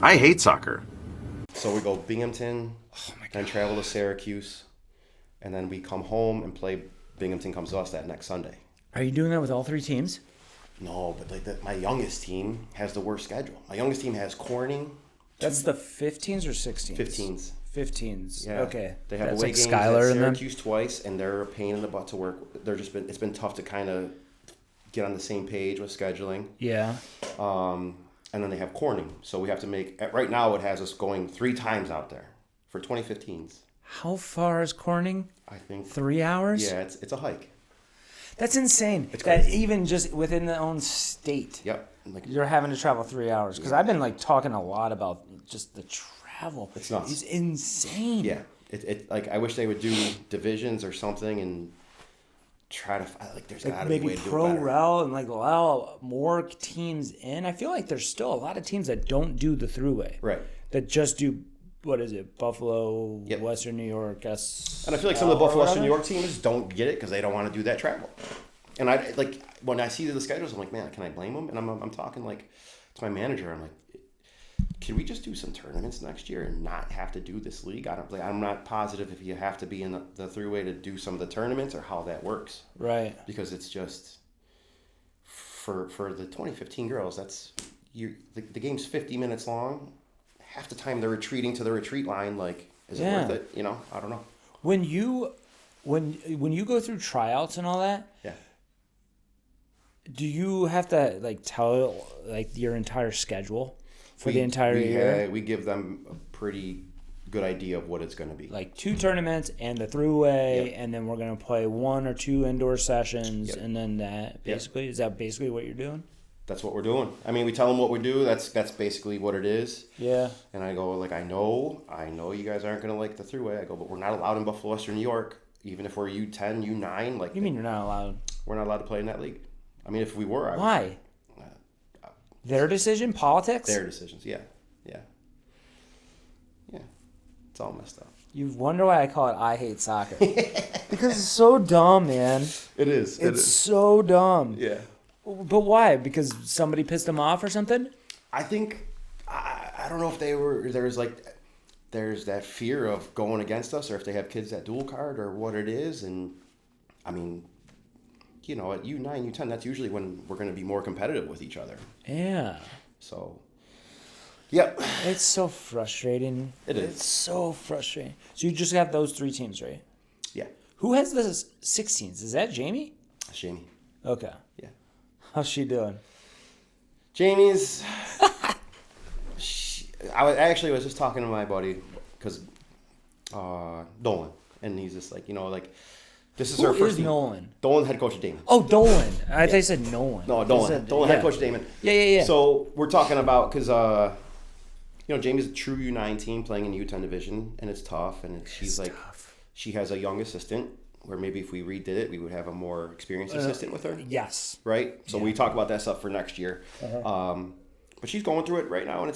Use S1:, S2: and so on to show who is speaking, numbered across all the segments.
S1: I hate soccer.
S2: So we go Binghamton, then travel to Syracuse, and then we come home and play. Binghamton comes to us that next Sunday.
S3: Are you doing that with all three teams?
S2: No, but my youngest team has the worst schedule. My youngest team has Corning.
S3: That's the 15s or 16s?
S2: 15s.
S3: 15s.
S2: Yeah.
S3: Okay.
S2: They have
S3: That's
S2: away
S3: like
S2: games
S3: Skylar
S2: at
S3: and them?
S2: Syracuse twice, and they're a pain in the butt to work. It's been tough to kind of get on the same page with scheduling.
S3: Yeah.
S2: And then they have Corning, so we have to make. Right now, it has us going 3 times out there for 2015s.
S3: How far is Corning?
S2: I think
S3: 3 hours?
S2: Yeah, it's a hike.
S3: That's insane.
S2: It's
S3: that
S2: crazy.
S3: even just within their own state,
S2: Yep. Like,
S3: you're having to travel 3 hours. Because I've been like talking a lot about just the travel.
S2: It's nuts.
S3: It's insane.
S2: yeah, it like I wish they would do divisions or something and try to like. There's got to be a way
S3: Maybe
S2: to do it
S3: pro
S2: better.
S3: rel and like allow more teams in. I feel like there's still a lot of teams that don't do the throughway.
S2: Right.
S3: That just do, what is it, Buffalo,
S2: Yep.
S3: Western New York, S.
S2: And I feel like some of the Buffalo Western New
S3: whatever.
S2: York teams don't get it because they don't want to do that travel. And I like when I see the schedules, I'm like, man, can I blame them? And I'm talking like to my manager. I'm like, can we just do some tournaments next year and not have to do this league? I'm not positive if you have to be in the throughway to do some of the tournaments or how that works.
S3: Right.
S2: Because it's just for the 2015 girls, that's the game's 50 minutes long. Half the time they're retreating to the retreat line. Like, is it worth it? You know, I don't know.
S3: When you go through tryouts and all that,
S2: Yeah.
S3: do you have to like tell like your entire schedule for the entire year?
S2: We give them a pretty good idea of what it's going to be.
S3: Like 2 tournaments and the throughway,
S2: Yep.
S3: and then we're gonna play 1 or 2 indoor sessions,
S2: Yep.
S3: and then that basically is that basically what you're doing?
S2: That's what we're doing. I mean, we tell them what we do. That's basically what it is.
S3: Yeah.
S2: And I go like, I know you guys aren't going to like the throughway. I go, but we're not allowed in Buffalo Western New York, even if we're U10, U9. Like,
S3: You mean you're not allowed?
S2: we're not allowed to play in that league. I mean, if we were,
S3: Why? Their decision? Politics?
S2: Their decisions. Yeah. It's all messed up.
S3: You wonder why I call it I Hate Soccer. Because it's so dumb, man.
S2: It is.
S3: It's so dumb.
S2: Yeah.
S3: But why? Because somebody pissed them off or something?
S2: I think I don't know if there's that fear of going against us, or if they have kids that dual card, or what it is. And I mean, you know, at U9, U10, that's usually when we're going to be more competitive with each other.
S3: Yeah.
S2: So, yep.
S3: It's so frustrating.
S2: It is.
S3: It's so frustrating. So you just have those 3 teams, right?
S2: Yeah.
S3: Who has the 16s? Is that Jamie?
S2: Jamie.
S3: Okay.
S2: Yeah.
S3: How's she doing?
S2: Jamie's. I was just talking to my buddy because Dolan, and he's just like, this is her
S3: Who
S2: first
S3: is
S2: team.
S3: Nolan?
S2: Dolan, head coach of Damon.
S3: Oh, Dolan. I thought you said Nolan.
S2: No, Dolan. Dolan, head coach of Damon.
S3: Yeah.
S2: So we're talking about because Jamie's a true U9 team playing in the U10 division, and it's tough. And she's tough. She has a young assistant. Where maybe if we redid it, we would have a more experienced assistant with her.
S3: Yes.
S2: Right? So we talk about that stuff for next year.
S3: Uh-huh.
S2: But she's going through it right now, and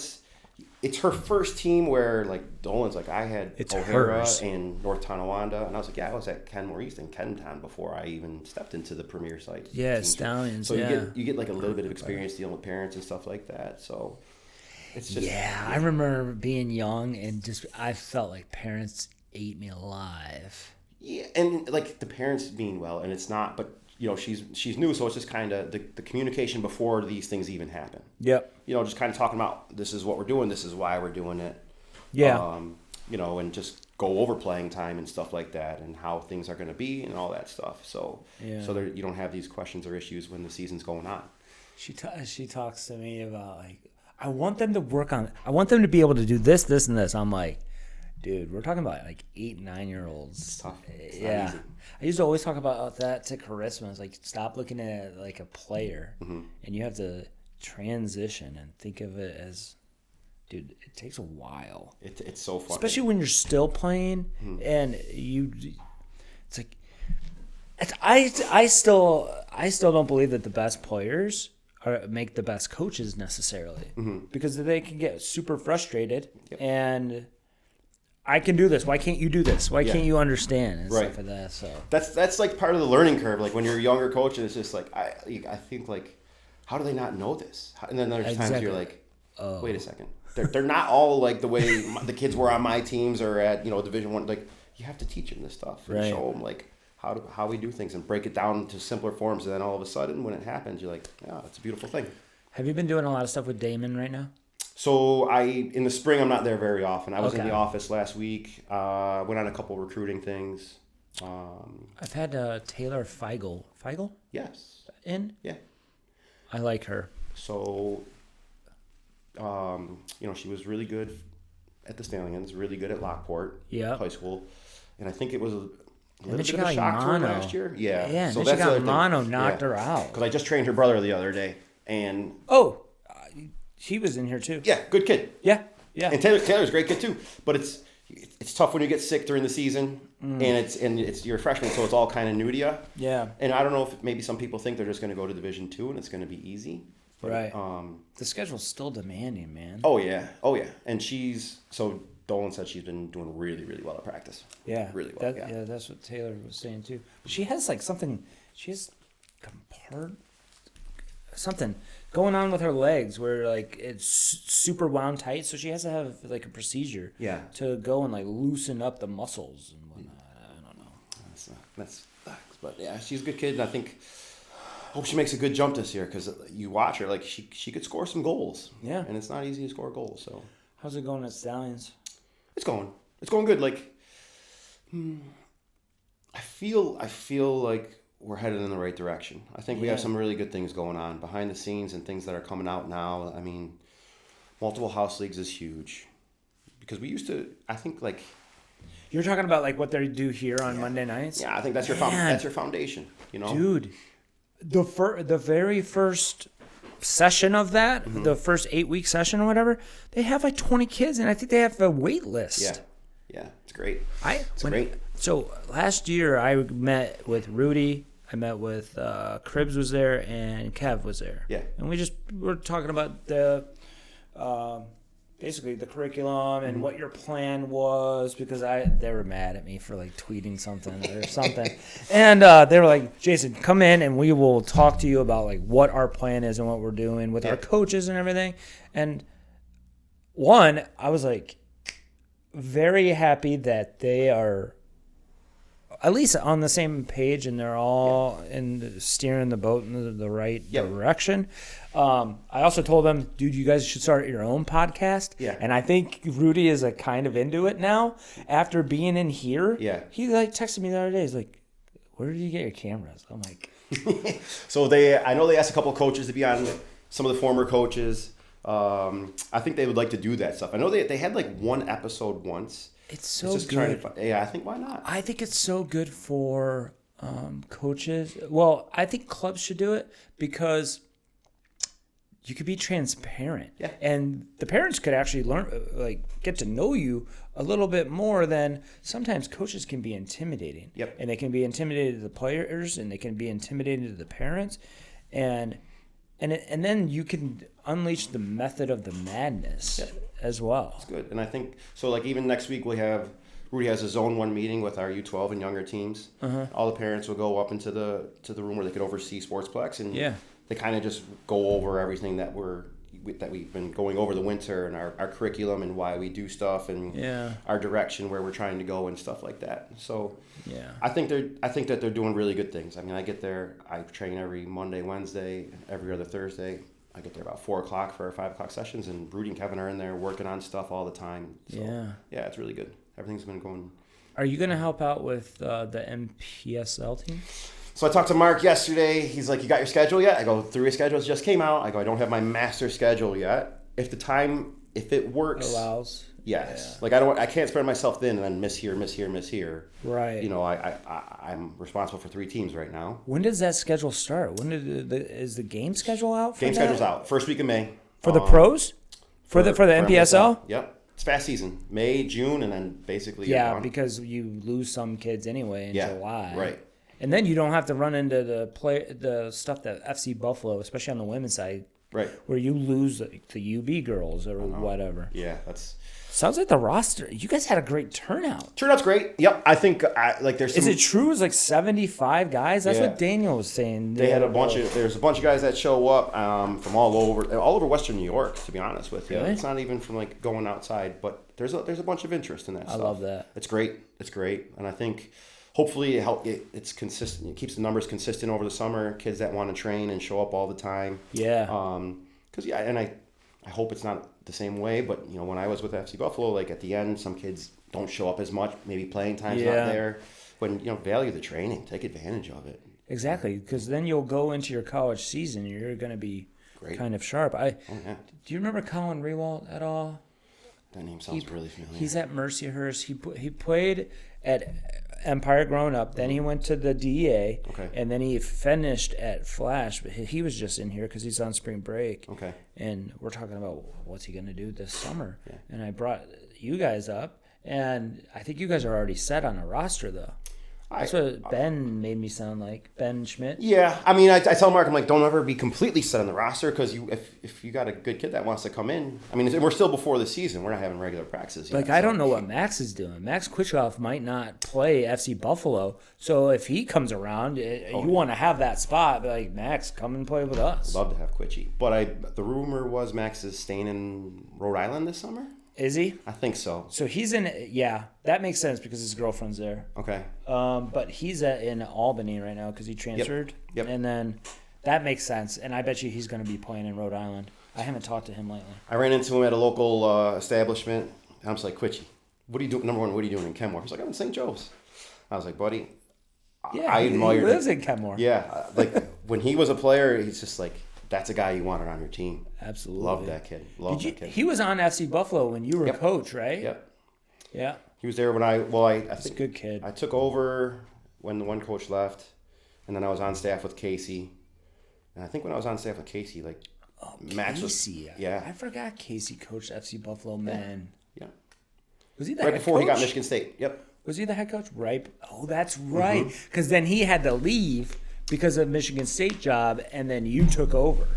S2: it's her first team where, like, Dolan's like, I had O'Hara
S3: hers.
S2: and North Tonawanda, and I was like, yeah, I was at Kenmore East and Kenton before I even stepped into the premier site.
S3: Yeah,
S2: teams.
S3: Stallions,
S2: So
S3: yeah.
S2: you get like a little bit of experience dealing with parents and stuff like that. So it's just
S3: I remember being young and I felt like parents ate me alive.
S2: Yeah, and like the parents mean well, and it's not, but she's new, so it's just kind of the communication before these things even happen.
S3: Yep.
S2: Just kind of talking about, this is what we're doing, this is why we're doing it.
S3: Yeah.
S2: And just go over playing time and stuff like that, and how things are going to be and all that stuff. So you don't have these questions or issues when the season's going on.
S3: She talks to me about like, I want them to work on, I want them to be able to do this, this, and this. I'm like, dude, we're talking about like 8, 9-year-olds.
S2: It's tough. It's
S3: yeah.
S2: not easy.
S3: I used to always talk about that to Charisma. It's like, stop looking at it like a player, and you have to transition and think of it as, dude, it takes a while.
S2: It's so fun.
S3: Especially when you're still playing, and it's like, I still don't believe that the best players make the best coaches necessarily, because they can get super frustrated and I can do this. Why can't you do this? Why can't you understand and stuff like that? So
S2: that's like part of the learning curve. Like when you're a younger coach, and it's just like I think like, how do they not know this? And then there's times you're like, wait a second. They're not all like the way the kids were on my teams or at Division I. Like you have to teach them this stuff and show them like how we do things and break it down to simpler forms. And then all of a sudden, when it happens, you're like, yeah, it's a beautiful thing.
S3: Have you been doing a lot of stuff with Damon right now?
S2: So in the spring, I'm not there very often. I was in the office last week. Went on a couple recruiting things.
S3: I've had Taylor Feigl. Feigl?
S2: Yes.
S3: In?
S2: Yeah.
S3: I like her.
S2: So, she was really good at the Stallions, really good at Lockport High School. And I think it was a little bit of a shock to her last year. Yeah.
S3: Yeah,
S2: so
S3: and then she got mono, knocked her out.
S2: Because I just trained her brother the other day. And
S3: he was in here too.
S2: Yeah, good kid.
S3: Yeah.
S2: And Taylor's a great kid too. But it's tough when you get sick during the season, and it's you're a freshman, so it's all kind of new to you.
S3: Yeah.
S2: And I don't know if maybe some people think they're just going to go to Division II and it's going to be easy.
S3: Right. The schedule's still demanding, man.
S2: Oh yeah. And Dolan said she's been doing really, really well at practice.
S3: Yeah.
S2: Really well.
S3: That's what Taylor was saying too. But she has like something. She has something going on with her legs where like it's super wound tight, so she has to have like a procedure to go and like loosen up the muscles and whatnot. I don't know.
S2: That's but yeah, she's a good kid, and I hope she makes a good jump this year because you watch her, like she could score some goals.
S3: Yeah,
S2: and it's not easy to score goals. So
S3: how's it going at Stallions?
S2: It's going good. Like I feel like we're headed in the right direction. I think we have some really good things going on behind the scenes and things that are coming out now. I mean, multiple house leagues is huge because we used to, I think like...
S3: You're talking about like what they do here on Monday nights?
S2: Yeah, I think that's your foundation,
S3: Dude, the very first session of that, the first 8-week session or whatever, they have like 20 kids and I think they have a wait list.
S2: Yeah, it's great.
S3: Great. So last year I met with Rudy, I met with Cribbs was there and Kev was there.
S2: Yeah.
S3: And we were talking about the basically the curriculum and what your plan was because they were mad at me for like tweeting something or something. And they were like, Jason, come in and we will talk to you about like what our plan is and what we're doing with our coaches and everything. And I was like very happy that they are at least on the same page and they're all steering the boat in the right direction. I also told them, dude, you guys should start your own podcast.
S2: Yeah.
S3: And I think Rudy is like kind of into it now after being in here.
S2: Yeah.
S3: He like texted me the other day. He's like, where did you get your cameras? I'm like,
S2: So I know they asked a couple of coaches to be on, some of the former coaches. I think they would like to do that stuff. I know they had like one episode once.
S3: It's so good.
S2: I think why not?
S3: I think it's so good for coaches. Well, I think clubs should do it because you could be transparent.
S2: Yeah.
S3: And the parents could actually learn, like, get to know you a little bit more than sometimes coaches can be intimidating.
S2: Yep.
S3: And they can be intimidated to the players and they can be intimidated to the parents. And then you can unleash the method of the madness as well.
S2: It's good. And I think, so like even next week Rudy has a Zone 1 meeting with our U12 and younger teams. All the parents will go up into the room where they could oversee Sportsplex and they kind of just go over everything that we've been going over the winter and our curriculum and why we do stuff and our direction where we're trying to go and stuff like that. So I think that they're doing really good things. I mean, I get there, I train every Monday, Wednesday, every other Thursday. I get there about 4 o'clock for our 5 o'clock sessions, and Rudy and Kevin are in there working on stuff all the time. So, it's really good. Everything's been going.
S3: Are you going to help out with the NPSL team?
S2: So I talked to Mark yesterday. He's like, you got your schedule yet? I go, 3 schedules just came out. I go, I don't have my master schedule yet. If it works.
S3: Allows.
S2: Yes. Yeah. Like I can't spread myself thin and then miss here.
S3: Right.
S2: I'm responsible for 3 teams right now.
S3: When does that schedule start? When is the game schedule out?
S2: Game schedule's out. First week of May.
S3: For the pros? For the NPSL?
S2: Yep. It's fast season. May, June, and then basically.
S3: Yeah, because you lose some kids anyway in July.
S2: Right.
S3: And then you don't have to run into the stuff that FC Buffalo, especially on the women's side,
S2: Right.
S3: where you lose like, the UB girls or whatever.
S2: Yeah, that's
S3: Sounds like the roster. You guys had a great turnout.
S2: turnout's great. Yep, I think like there's some,
S3: Is it true? It was like 75 guys. That's
S2: Yeah.
S3: what Daniel was saying.
S2: they had there's a bunch of guys that show up from all over Western New York. To be honest with you,
S3: Really?
S2: it's not even from like going outside, but there's a bunch of interest in that.
S3: I love that.
S2: It's great. It's great, and I think hopefully it's consistent. It keeps the numbers consistent over the summer. Kids that want to train and show up all the time.
S3: Yeah.
S2: Because and I hope it's not the same way, but you know, when I was with FC Buffalo, like at the end, some kids don't show up as much. Maybe playing time's not there. When you know, value the training, take advantage of it.
S3: Exactly, because then you'll go into your college season. You're going to be
S2: Great.
S3: kind of sharp.
S2: Yeah.
S3: Do you remember Colin Rewalt at all?
S2: That name sounds really familiar.
S3: He's at Mercyhurst. He played at Empire growing up. Then he went to the DEA.
S2: Okay.
S3: And then he finished at Flash. But he was just in here because he's on spring break.
S2: Okay.
S3: And we're talking about what's he going to do this summer.
S2: Yeah.
S3: And I brought you guys up. And I think you guys are already set on a roster, though. That's what Ben made me sound like. Ben Schmidt.
S2: Yeah, I mean, I tell Mark, I'm like, don't ever be completely set on the roster because if you got a good kid that wants to come in, I mean, we're still before the season. We're not having regular practices yet.
S3: Like, I don't know what Max is doing. Max Kwitchoff might not play FC Buffalo. So if he comes around, you want to have that spot. But like, Max, come and play with us.
S2: Love to have Quitchy. But the rumor was Max is staying in Rhode Island this summer?
S3: Is he?
S2: I think so.
S3: So he's in, yeah, that makes sense because his girlfriend's there.
S2: Okay.
S3: But he's in Albany right now because he transferred.
S2: Yep.
S3: And then that makes sense. And I bet you he's going to be playing in Rhode Island. I haven't talked to him lately.
S2: I ran into him at a local establishment. And I was like, Quitchy, what are you doing? Number one, what are you doing in Kenmore? He's like, I'm in St. Joe's. I was like, buddy,
S3: Yeah,
S2: I admire
S3: he lives in Kenmore.
S2: Yeah. Like when he was a player, he's just like, that's a guy you wanted on your team.
S3: Absolutely.
S2: Love that kid. Love that kid.
S3: He was on FC Buffalo when you were coach, right?
S2: Yep.
S3: Yeah.
S2: He was there when I
S3: He's
S2: think
S3: a good kid.
S2: I took over when the one coach left, and then I was on staff with Casey. And I think when I was on staff with Casey, like Max
S3: Casey. I forgot Casey coached FC Buffalo, man.
S2: Yeah.
S3: Was he the
S2: Right
S3: head
S2: before he got
S3: coach?
S2: Michigan State. Yep.
S3: Was he the head coach? Right. Oh, that's right. Because then he had to leave because of Michigan State job, and then you took over. Right?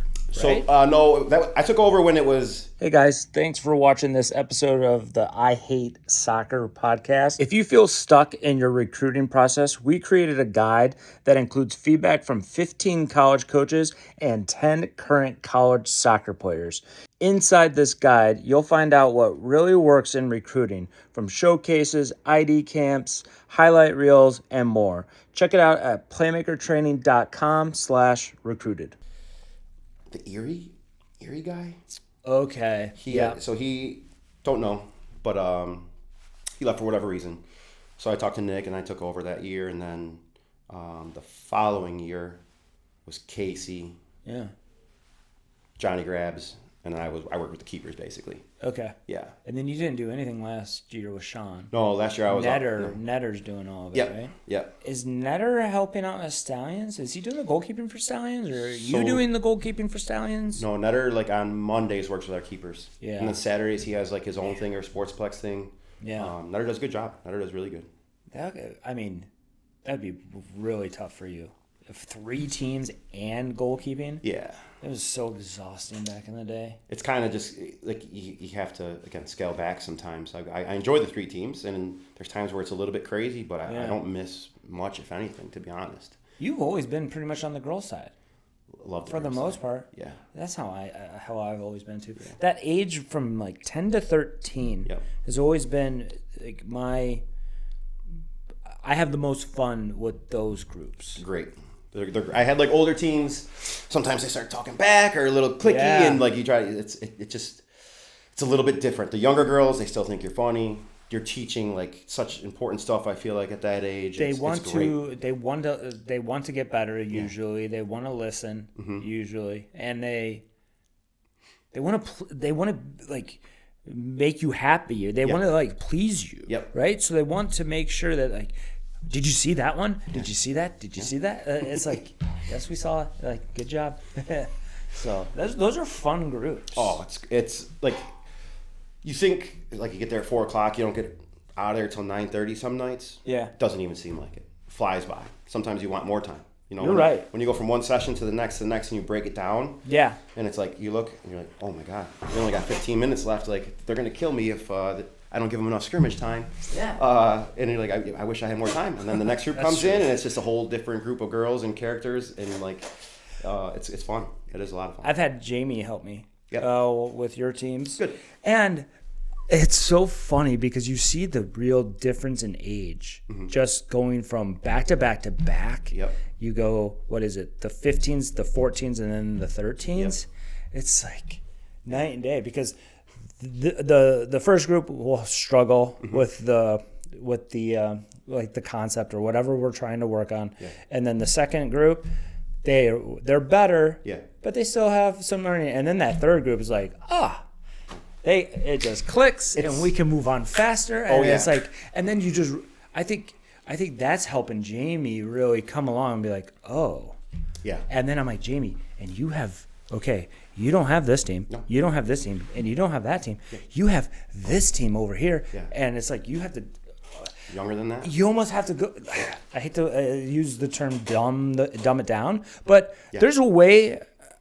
S2: So no, I took over when it was.
S3: Hey guys, thanks for watching this episode of the I Hate Soccer podcast. If you feel stuck in your recruiting process, we created a guide that includes feedback from 15 college coaches and 10 current college soccer players. Inside this guide, you'll find out what really works in recruiting, from showcases, ID camps, highlight reels, and more. Check it out at playmakertraining.com/recruited.
S2: The Erie guy.
S3: Okay.
S2: So he don't know, but he left for whatever reason. So I talked to Nick and I took over that year, and then the following year was Casey,
S3: Yeah.
S2: Johnny Grabs, and then I worked with the keepers basically.
S3: Okay.
S2: Yeah.
S3: And then you didn't do anything last year with Sean.
S2: No, last year I was
S3: Netter's doing all of it, right?
S2: Yep.
S3: Is Netter helping out with Stallions? Is he doing the goalkeeping for Stallions, or are you
S2: So-
S3: doing the goalkeeping for Stallions?
S2: No, Netter like on Mondays works with our keepers.
S3: Yeah.
S2: And then Saturdays he has like his own thing or sportsplex thing.
S3: Yeah.
S2: Netter does a good job. Netter does really good.
S3: That'd be really tough for you. If 3 teams and goalkeeping,
S2: Yeah.
S3: it was so exhausting back in the day.
S2: It's kind of just like you have to again scale back sometimes. I enjoy the 3 teams, and there's times where it's a little bit crazy, but I don't miss much, if anything, to be honest.
S3: You've always been pretty much on the girl side.
S2: Love
S3: For the most part.
S2: Yeah.
S3: That's how I've always been too. Yeah. That age from like 10 to 13
S2: Yep.
S3: has always been like I have the most fun with those groups.
S2: Great. I had like older teams. Sometimes they start talking back or a little clicky, and like you try. It's a little bit different. The younger girls, they still think you're funny. You're teaching like such important stuff. I feel like at that age,
S3: They want to get better. Usually, they want to listen. Usually, and they want to like make you happy. They want to like please you.
S2: Yep.
S3: Right. So they want to make sure that like. Did you see that one? Did you see that? Did you see that? It's like, yes, we saw it. Like, good job. So those are fun groups.
S2: Oh, it's like you think like you get there at 4:00, you don't get out of there till 9:30 some nights.
S3: Yeah.
S2: Doesn't even seem like it. Flies by. Sometimes you want more time. You know,
S3: You're right.
S2: When you go from one session to the next, and you break it down.
S3: Yeah.
S2: And it's like, you look, and you're like, oh my God, we only got 15 minutes left. Like, they're going to kill me if I don't give them enough scrimmage time.
S3: Yeah.
S2: And you're like, I wish I had more time. And then the next group comes in, and it's just a whole different group of girls and characters. And like, it's fun. It is a lot of fun.
S3: I've had Jamie help me with your teams.
S2: Good.
S3: And it's so funny because you see the real difference in age. Just going from back to back to back.
S2: Yep.
S3: You go, what is it? The 15s, the 14s, and then the 13s.
S2: Yep.
S3: It's like night and day because the first group will struggle with the like the concept or whatever we're trying to work on.
S2: Yeah.
S3: And then the second group, they're better.
S2: Yeah.
S3: But they still have some learning. And then that third group is like, it just clicks and we can move on faster. And it's like, and then you just, I think that's helping Jamie really come along and be like, oh.
S2: Yeah.
S3: And then I'm like, Jamie, and you have, you don't have this team.
S2: No.
S3: You don't have this team. And you don't have that team.
S2: Yeah.
S3: You have this team over here.
S2: Yeah.
S3: And it's like, you have to.
S2: Younger than that?
S3: You almost have to go. I hate to use the term dumb it down, but there's a way.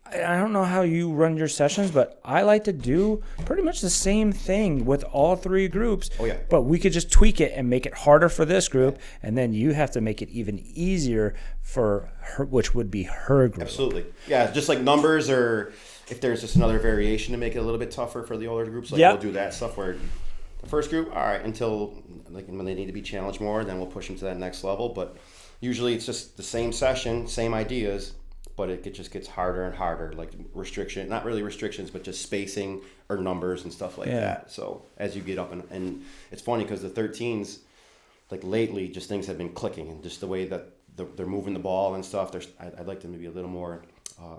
S3: I don't know how you run your sessions, but I like to do pretty much the same thing with all three groups.
S2: Oh, yeah.
S3: But we could just tweak it and make it harder for this group, and then you have to make it even easier for her, which would be her group.
S2: Absolutely. Yeah, just like numbers, or if there's just another variation to make it a little bit tougher for the older groups, like we'll do that stuff where the first group, all right, until like when they need to be challenged more, then we'll push them to that next level. But usually it's just the same session, same ideas, but it just gets harder and harder, like not really restrictions, but just spacing or numbers and stuff like that. So as you get up, and it's funny because the 13s, like lately, just things have been clicking, and just the way that they're moving the ball and stuff. I'd like them to be a little more,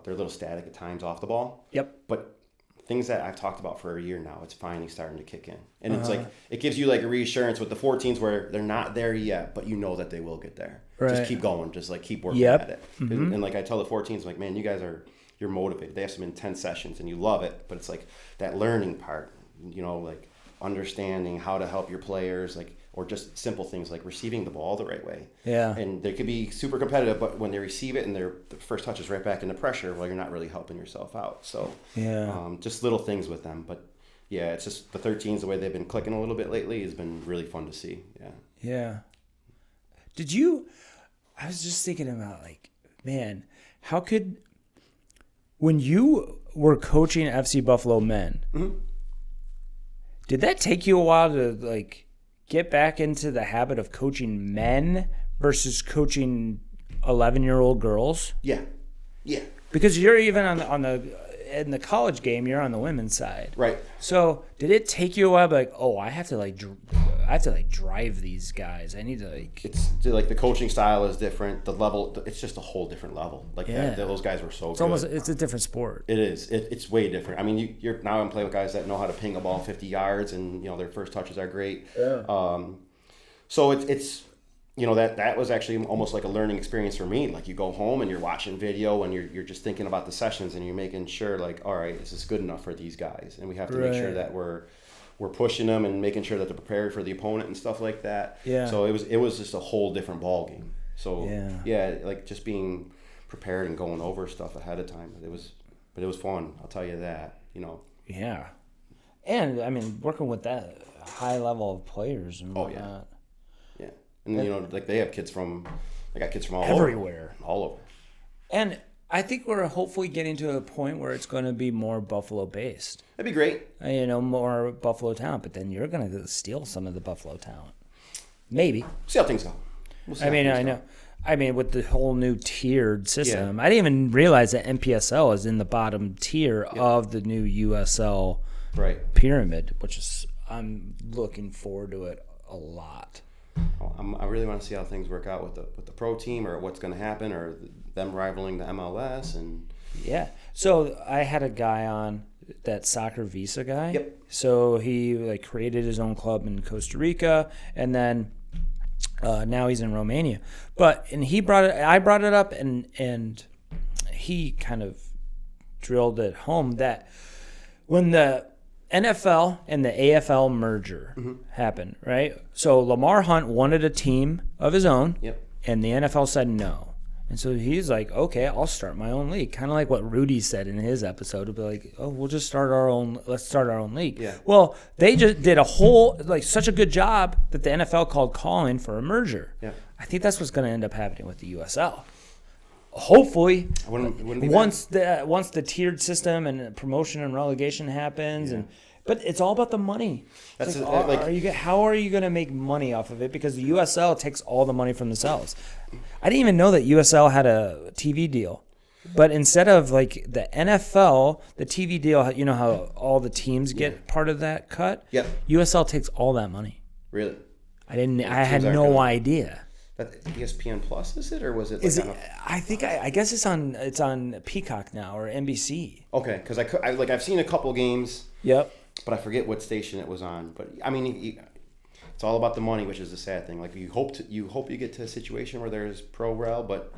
S2: they're a little static at times off the ball.
S3: Yep.
S2: But things that I've talked about for a year now, it's finally starting to kick in. And it's like, it gives you like a reassurance with the 14s where they're not there yet, but you know that they will get there.
S3: Right.
S2: Just keep going. Just like keep working at it. And like I tell the 14s, like, man, you guys you're motivated. They have some intense sessions and you love it, but it's like that learning part, you know, like understanding how to help your players, like, or just simple things like receiving the ball the right way.
S3: Yeah.
S2: And they could be super competitive, but when they receive it and the first touch is right back into pressure, well, you're not really helping yourself out. So just little things with them. But yeah, it's just the 13s, the way they've been clicking a little bit lately has been really fun to see. Yeah.
S3: Yeah. I was just thinking about like, man, when you were coaching FC Buffalo men, did that take you a while to like get back into the habit of coaching men versus coaching 11-year-old girls?
S2: Yeah. Yeah.
S3: Because you're even in the college game, you're on the women's side.
S2: Right.
S3: So did it take you a while? Like, I have to drive these guys. I need to like.
S2: It's like the coaching style is different. The level, it's just a whole different level. Like those guys were so good.
S3: It's a different sport.
S2: It is. It's way different. I mean, you're now I'm playing with guys that know how to ping a ball 50 yards, and you know their first touches are great.
S3: Yeah.
S2: So it's you know that was actually almost like a learning experience for me. Like you go home and you're watching video and you're just thinking about the sessions and you're making sure like, all right, is this good enough for these guys? And we have to make sure that we're pushing them and making sure that they're prepared for the opponent and stuff like that. Yeah. So it was just a whole different ball game. So like just being prepared and going over stuff ahead of time. But it was fun. I'll tell you that. You know.
S3: Yeah. And I mean, working with that high level of players and whatnot.
S2: Yeah. And you know, like they got kids from all
S3: everywhere.
S2: All over.
S3: And I think we're hopefully getting to a point where it's going to be more Buffalo based.
S2: That'd be great.
S3: You know, more Buffalo talent, but then you're going to steal some of the Buffalo talent. Maybe.
S2: See how things go.
S3: I know. I mean, with the whole new tiered system, I didn't even realize that NPSL is in the bottom tier of the new USL pyramid, which is I'm looking forward to it a lot.
S2: I really want to see how things work out with the pro team, or what's going to happen, or them rivaling the MLS. And
S3: so I had a guy on, that soccer visa guy.
S2: Yep. So
S3: he like created his own club in Costa Rica, and then now he's in Romania. I brought it up, and he kind of drilled it home that when the NFL and the AFL merger happened, right? So Lamar Hunt wanted a team of his own, and the NFL said no. And so he's like, okay, I'll start my own league. Kind of like what Rudy said in his episode. To be like, oh, let's start our own league.
S2: Yeah.
S3: Well, they just did such a good job that the NFL called calling for a merger.
S2: Yeah.
S3: I think that's what's going to end up happening with the USL. Hopefully,
S2: Wouldn't be
S3: once the tiered system and promotion and relegation happens, but it's all about the money.
S2: That's
S3: How are you going to make money off of it? Because the USL takes all the money from themselves. I didn't even know that USL had a TV deal. But instead of like the NFL, the TV deal, you know how all the teams get part of that cut?
S2: Yeah.
S3: USL takes all that money.
S2: Really?
S3: I had no idea.
S2: That ESPN Plus is it, or was it?
S3: I guess it's on Peacock now or NBC.
S2: Okay, because I've seen a couple games.
S3: Yep.
S2: But I forget what station it was on. But I mean, it's all about the money, which is the sad thing. Like you hope you get to a situation where there's pro rel, but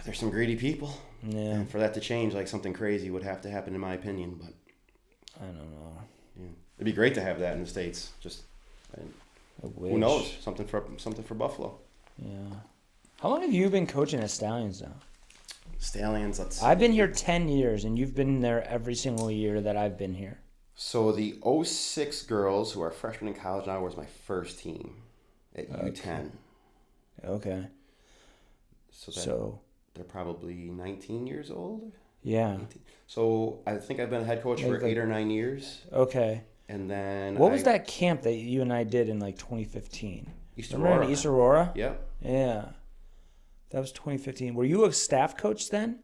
S2: there's some greedy people.
S3: Yeah.
S2: And for that to change, like something crazy would have to happen, in my opinion. But
S3: I don't know.
S2: Yeah. It'd be great to have that in the States. Who knows? Something for Buffalo.
S3: Yeah. How long have you been coaching at Stallions now?
S2: Stallions.
S3: I've been here 10 years, and you've been there every single year that I've been here.
S2: So the 06 girls, who are freshmen in college now, was my first team at U10.
S3: Okay.
S2: So they're probably 19 years old?
S3: Yeah.
S2: 18. So I think I've been a head coach for 8 or 9 years.
S3: Okay.
S2: And then
S3: what was that camp that you and I did in like 2015?
S2: East Aurora.
S3: East Aurora?
S2: Yep.
S3: Yeah. That was 2015. Were you a staff coach then?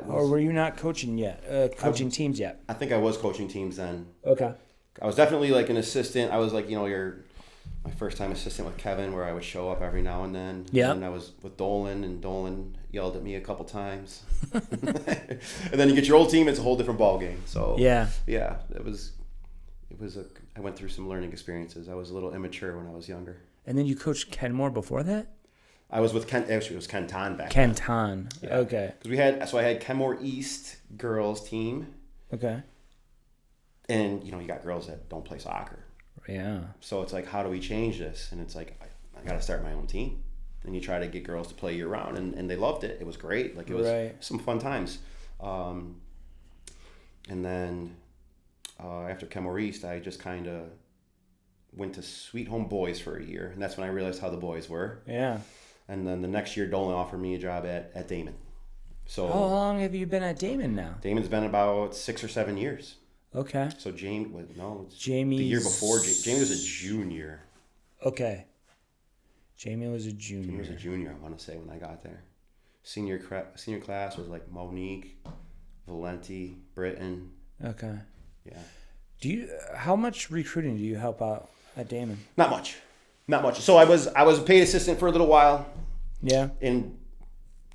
S3: Or were you not coaching yet? Coaching teams yet?
S2: I think I was coaching teams then.
S3: Okay.
S2: I was definitely like an assistant. I was like, my first time assistant with Kevin, where I would show up every now and then.
S3: Yeah.
S2: And I was with Dolan, and Dolan yelled at me a couple times. And then you get your old team, it's a whole different ball game. So yeah, I went through some learning experiences. I was a little immature when I was younger.
S3: And then you coached Kenmore before that?
S2: I was with Ken. Actually, it was Kenton back
S3: then.
S2: Yeah.
S3: Okay.
S2: Because I had Kenmore East girls team.
S3: Okay.
S2: And you got girls that don't play soccer.
S3: Yeah.
S2: So it's like, how do we change this? And it's like, I got to start my own team. And you try to get girls to play year round, and they loved it. It was great. Like it was some fun times. And then after Kenmore East, I just kind of went to Sweet Home Boys for a year, and that's when I realized how the boys were.
S3: Yeah.
S2: And then the next year, Dolan offered me a job at Damon. So
S3: how long have you been at Damon now?
S2: Damon's been about 6 or 7 years.
S3: Okay.
S2: So Jamie,
S3: Jamie.
S2: The year before, Jamie was a junior.
S3: Okay. Jamie was a junior.
S2: Jamie was a junior, I want to say, when I got there. Senior class was like Monique, Valenti, Britton.
S3: Okay.
S2: Yeah.
S3: How much recruiting do you help out at Damon?
S2: Not much. So I was a paid assistant for a little while.
S3: Yeah.
S2: And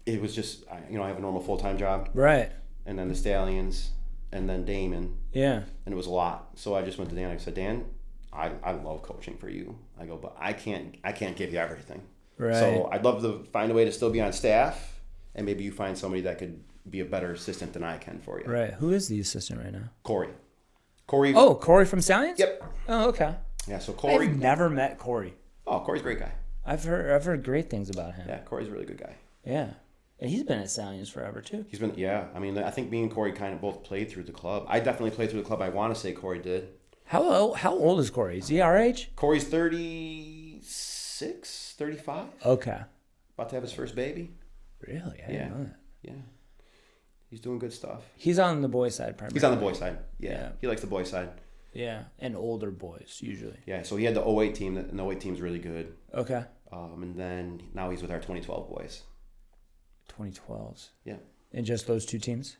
S2: it was just, I have a normal full-time job.
S3: Right.
S2: And then the Stallions, and then Damon.
S3: Yeah.
S2: And it was a lot. So I just went to Dan. I said, Dan, I love coaching for you. I go, but I can't give you everything.
S3: Right.
S2: So I'd love to find a way to still be on staff, and maybe you find somebody that could be a better assistant than I can for you.
S3: Right. Who is the assistant right now?
S2: Corey.
S3: Oh, Corey from Stallions?
S2: Yep.
S3: Oh, okay.
S2: Yeah, so Corey.
S3: I've never met Corey.
S2: Oh, Corey's a great guy.
S3: I've heard great things about him.
S2: Yeah, Corey's a really good guy.
S3: Yeah. And he's been at Stallions forever, too.
S2: He's been, yeah. I mean, I think me and Corey kind of both played through the club. I definitely played through the club. I want to say Corey did.
S3: How old is Corey? Is he our age?
S2: Corey's 36, 35.
S3: Okay.
S2: About to have his first baby.
S3: Really? I didn't know that.
S2: Yeah. He's doing good stuff.
S3: He's on the boy side primarily.
S2: He's on the boy side. Yeah. He likes the boy side.
S3: Yeah. And older boys, usually.
S2: Yeah. So he had the 08 team. And the 08 team's really good.
S3: Okay.
S2: And then now he's with our 2012 boys.
S3: 2012s.
S2: Yeah.
S3: And just those two teams?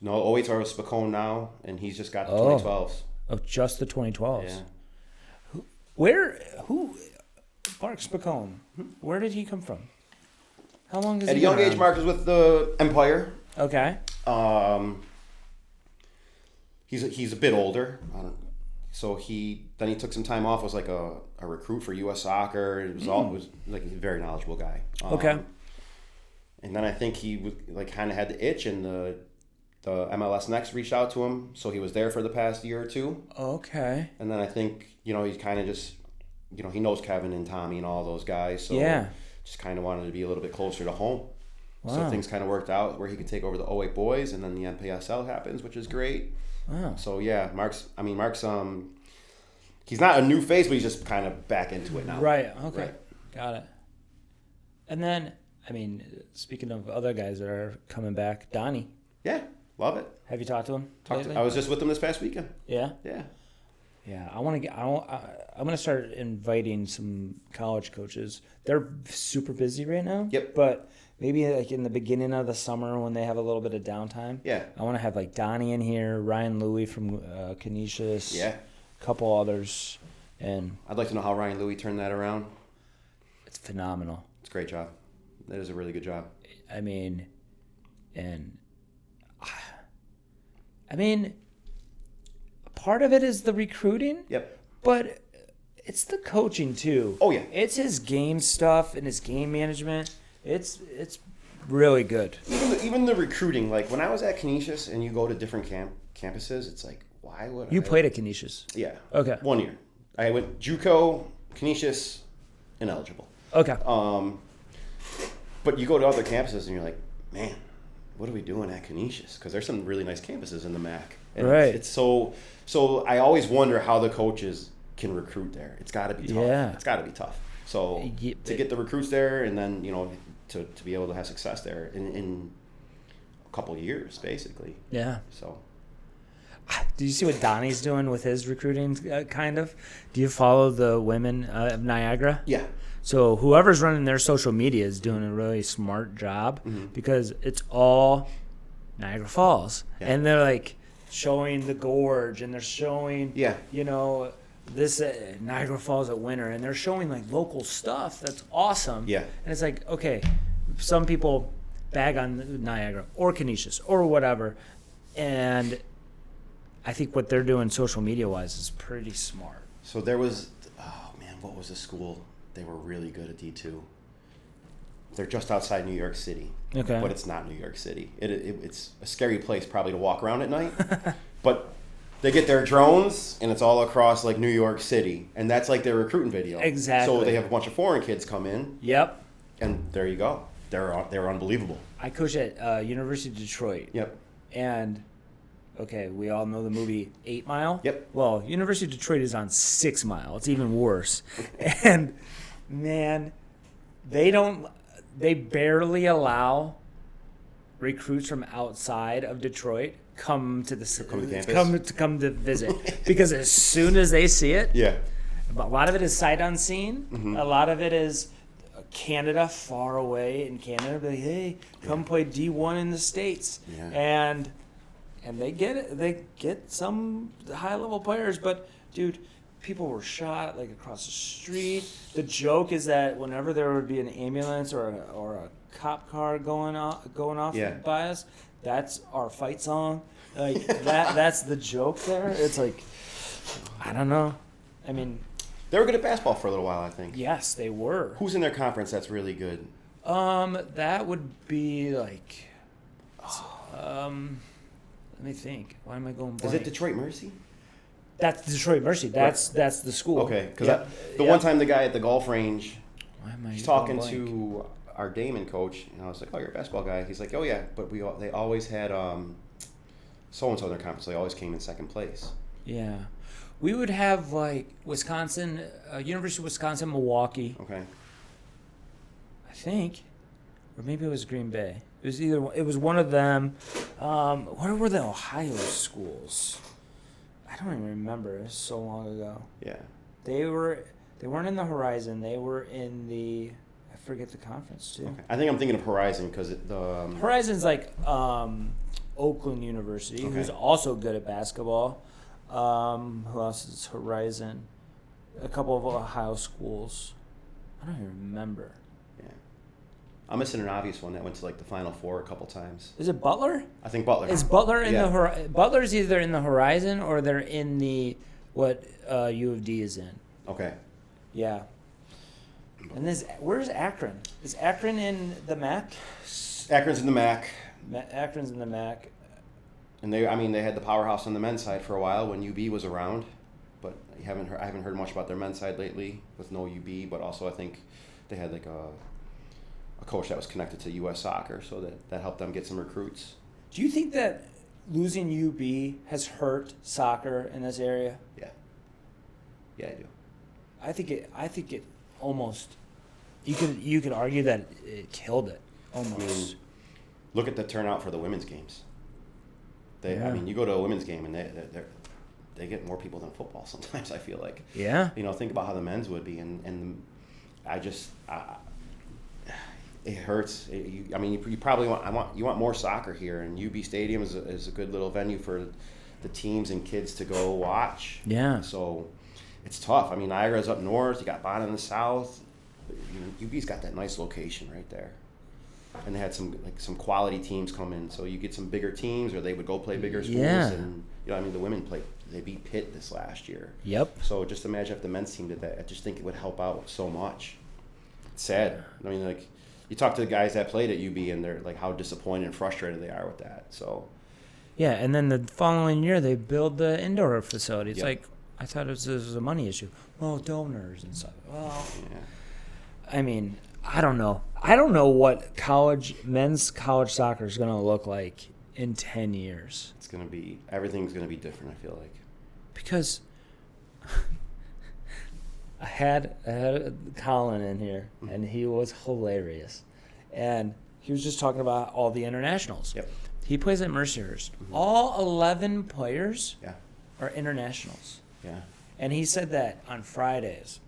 S2: No, 08s are with Spicone now, and he's just got the 2012s.
S3: Oh, just the 2012s.
S2: Yeah.
S3: Who, Mark Spicone, where did he come from? How long has he
S2: been
S3: been
S2: At a young age, Mark was with the Empire.
S3: Okay.
S2: He's a bit older. So he took some time off, was like a recruit for U.S. Soccer. It was like a very knowledgeable guy.
S3: Okay.
S2: And then I think he was kind of had the itch, and the MLS Next reached out to him, so he was there for the past year or two.
S3: Okay.
S2: And then I think he's kind of just he knows Kevin and Tommy and all those guys, so just kind of wanted to be a little bit closer to home.
S3: Wow.
S2: So things kind of worked out where he could take over the 08 boys, and then the NPSL happens, which is great.
S3: Wow.
S2: So yeah, Mark's he's not a new face, but he's just kind of back into it now.
S3: Right. Okay.
S2: Right.
S3: Got it. And then, I mean, speaking of other guys that are coming back, Donnie.
S2: Yeah, love it.
S3: Have you talked to him lately?
S2: I was just with him this past weekend.
S3: Yeah.
S2: Yeah.
S3: Yeah, I'm gonna start inviting some college coaches. They're super busy right now.
S2: Yep.
S3: But maybe like in the beginning of the summer when they have a little bit of downtime.
S2: Yeah.
S3: I want to have like Donnie in here, Ryan Louie from Canisius.
S2: Yeah.
S3: A couple others, and
S2: I'd like to know how Ryan Louie turned that around.
S3: it's phenomenal.
S2: It's a great job. That is a really good job.
S3: I mean, part of it is the recruiting.
S2: Yep.
S3: But it's the coaching too.
S2: Oh, yeah.
S3: It's his game stuff and his game management. It's really good.
S2: Even the recruiting, like when I was at Canisius and you go to different campuses, it's like, why would
S3: You played at Canisius.
S2: Yeah.
S3: Okay.
S2: 1 year. I went JUCO, Canisius, ineligible.
S3: Okay.
S2: But you go to other campuses and you're like, man, what are we doing at Canisius? Because there's some really nice campuses in the MAC. And
S3: Right.
S2: It's so I always wonder how the coaches can recruit there. It's got to be tough.
S3: Yeah.
S2: It's got to be tough. So to get the recruits there and then, to be able to have success there in a couple of years, basically.
S3: Yeah.
S2: So.
S3: Do you see what Donnie's doing with his recruiting, kind of? Do you follow the women of Niagara?
S2: Yeah.
S3: So whoever's running their social media is doing a really smart job because it's all Niagara Falls.
S2: Yeah.
S3: And they're like showing the gorge and they're showing, this Niagara Falls at winter. And they're showing like local stuff that's awesome.
S2: Yeah.
S3: And it's like, okay, some people bag on Niagara or Canisius or whatever. And I think what they're doing social media wise is pretty smart.
S2: So there was, what was the school? They were really good at D2. They're just outside New York City.
S3: Okay.
S2: But it's not New York City. It's a scary place probably to walk around at night. But they get their drones and it's all across like New York City. And that's like their recruiting video.
S3: Exactly.
S2: So they have a bunch of foreign kids come in.
S3: Yep.
S2: And there you go. They're unbelievable.
S3: I coach at University of Detroit.
S2: Yep.
S3: And, okay, we all know the movie 8 Mile.
S2: Yep.
S3: Well, University of Detroit is on 6 Mile. It's even worse. And, man, they barely allow recruits from outside of Detroit come to the visit. Because as soon as they see it,
S2: Yeah.
S3: a lot of it is sight unseen.
S2: Mm-hmm.
S3: A lot of it is Canada, far away in Canada. Be like, hey, come play D1 in the States.
S2: Yeah.
S3: And they get it. They get some high-level players. But, dude, people were shot like across the street. The joke is that whenever there would be an ambulance or a cop car going off by us, that's our fight song. Like that's the joke there. It's like, I don't know. I mean,
S2: They were good at basketball for a little while, I think.
S3: yes, they were.
S2: Who's in their conference that's really good?
S3: That would be like, let me think. Why am I going blank?
S2: Is it Detroit Mercy?
S3: That's Detroit Mercy. That's the school.
S2: Okay, because one time the guy at the golf range,
S3: Why am I
S2: he's
S3: going
S2: talking
S3: blank?
S2: to our Damon coach, and I was like, "Oh, you're a basketball guy." He's like, "Oh yeah, but they always had so and so in their conference. They always came in second place."
S3: Yeah. We would have like Wisconsin, University of Wisconsin, Milwaukee,
S2: Okay.
S3: I think, or maybe it was Green Bay. It was one of them. What were the Ohio schools? I don't even remember. It was so long ago.
S2: Yeah.
S3: They weren't in the Horizon. They were in the, I forget the conference too.
S2: Okay. I think I'm thinking of Horizon because the
S3: Horizon's like Oakland University,
S2: Okay.
S3: who's also good at basketball. Who else is Horizon? A couple of Ohio schools. I don't even remember.
S2: yeah. I'm missing an obvious one that went to like the Final Four a couple times.
S3: Is it Butler?
S2: I think Butler.
S3: Is Butler in
S2: Yeah.
S3: the Butler's either in the Horizon or they're in the what U of D is in.
S2: Okay.
S3: Yeah. And where's Akron? Is Akron in the MAC?
S2: Akron's in the MAC,
S3: Akron's in the MAC.
S2: and they had the powerhouse on the men's side for a while when UB was around, but I haven't heard much about their men's side lately with no UB. But also I think they had like a coach that was connected to U.S. Soccer, so that helped them get some recruits.
S3: Do you think that losing UB has hurt soccer in this area?
S2: Yeah. Yeah, I do.
S3: I think it almost. You could argue that it killed it almost.
S2: I mean, look at the turnout for the women's games.
S3: Yeah.
S2: I mean, you go to a women's game and they get more people than football sometimes. I feel like.
S3: Yeah.
S2: Think about how the men's would be, and it hurts. You probably want more soccer here, and UB Stadium is a good little venue for the teams and kids to go watch.
S3: Yeah.
S2: So it's tough. I mean, Niagara's up north. You got Bonn in the south. UB's got that nice location right there, and they had some quality teams come in. So you get some bigger teams, or they would go play bigger schools.
S3: Yeah.
S2: And the women they beat Pitt this last year.
S3: Yep.
S2: So just imagine if the men's team did that. I just think it would help out so much. It's sad. I mean, you talk to the guys that played at UB, and they're like how disappointed and frustrated they are with that. So.
S3: Yeah, and then the following year they build the indoor facility. It's
S2: Yep.
S3: like I thought this was a money issue. Well, donors and stuff. Well,
S2: Yeah.
S3: I mean, I don't know. I don't know what men's college soccer is going to look like in 10 years.
S2: Everything's gonna be different. I feel like.
S3: Because I had Colin in here, and he was hilarious. And he was just talking about all the internationals.
S2: Yep.
S3: He plays at Mercyhurst. All 11 players
S2: Yeah.
S3: are internationals.
S2: Yeah.
S3: And he said that on Fridays.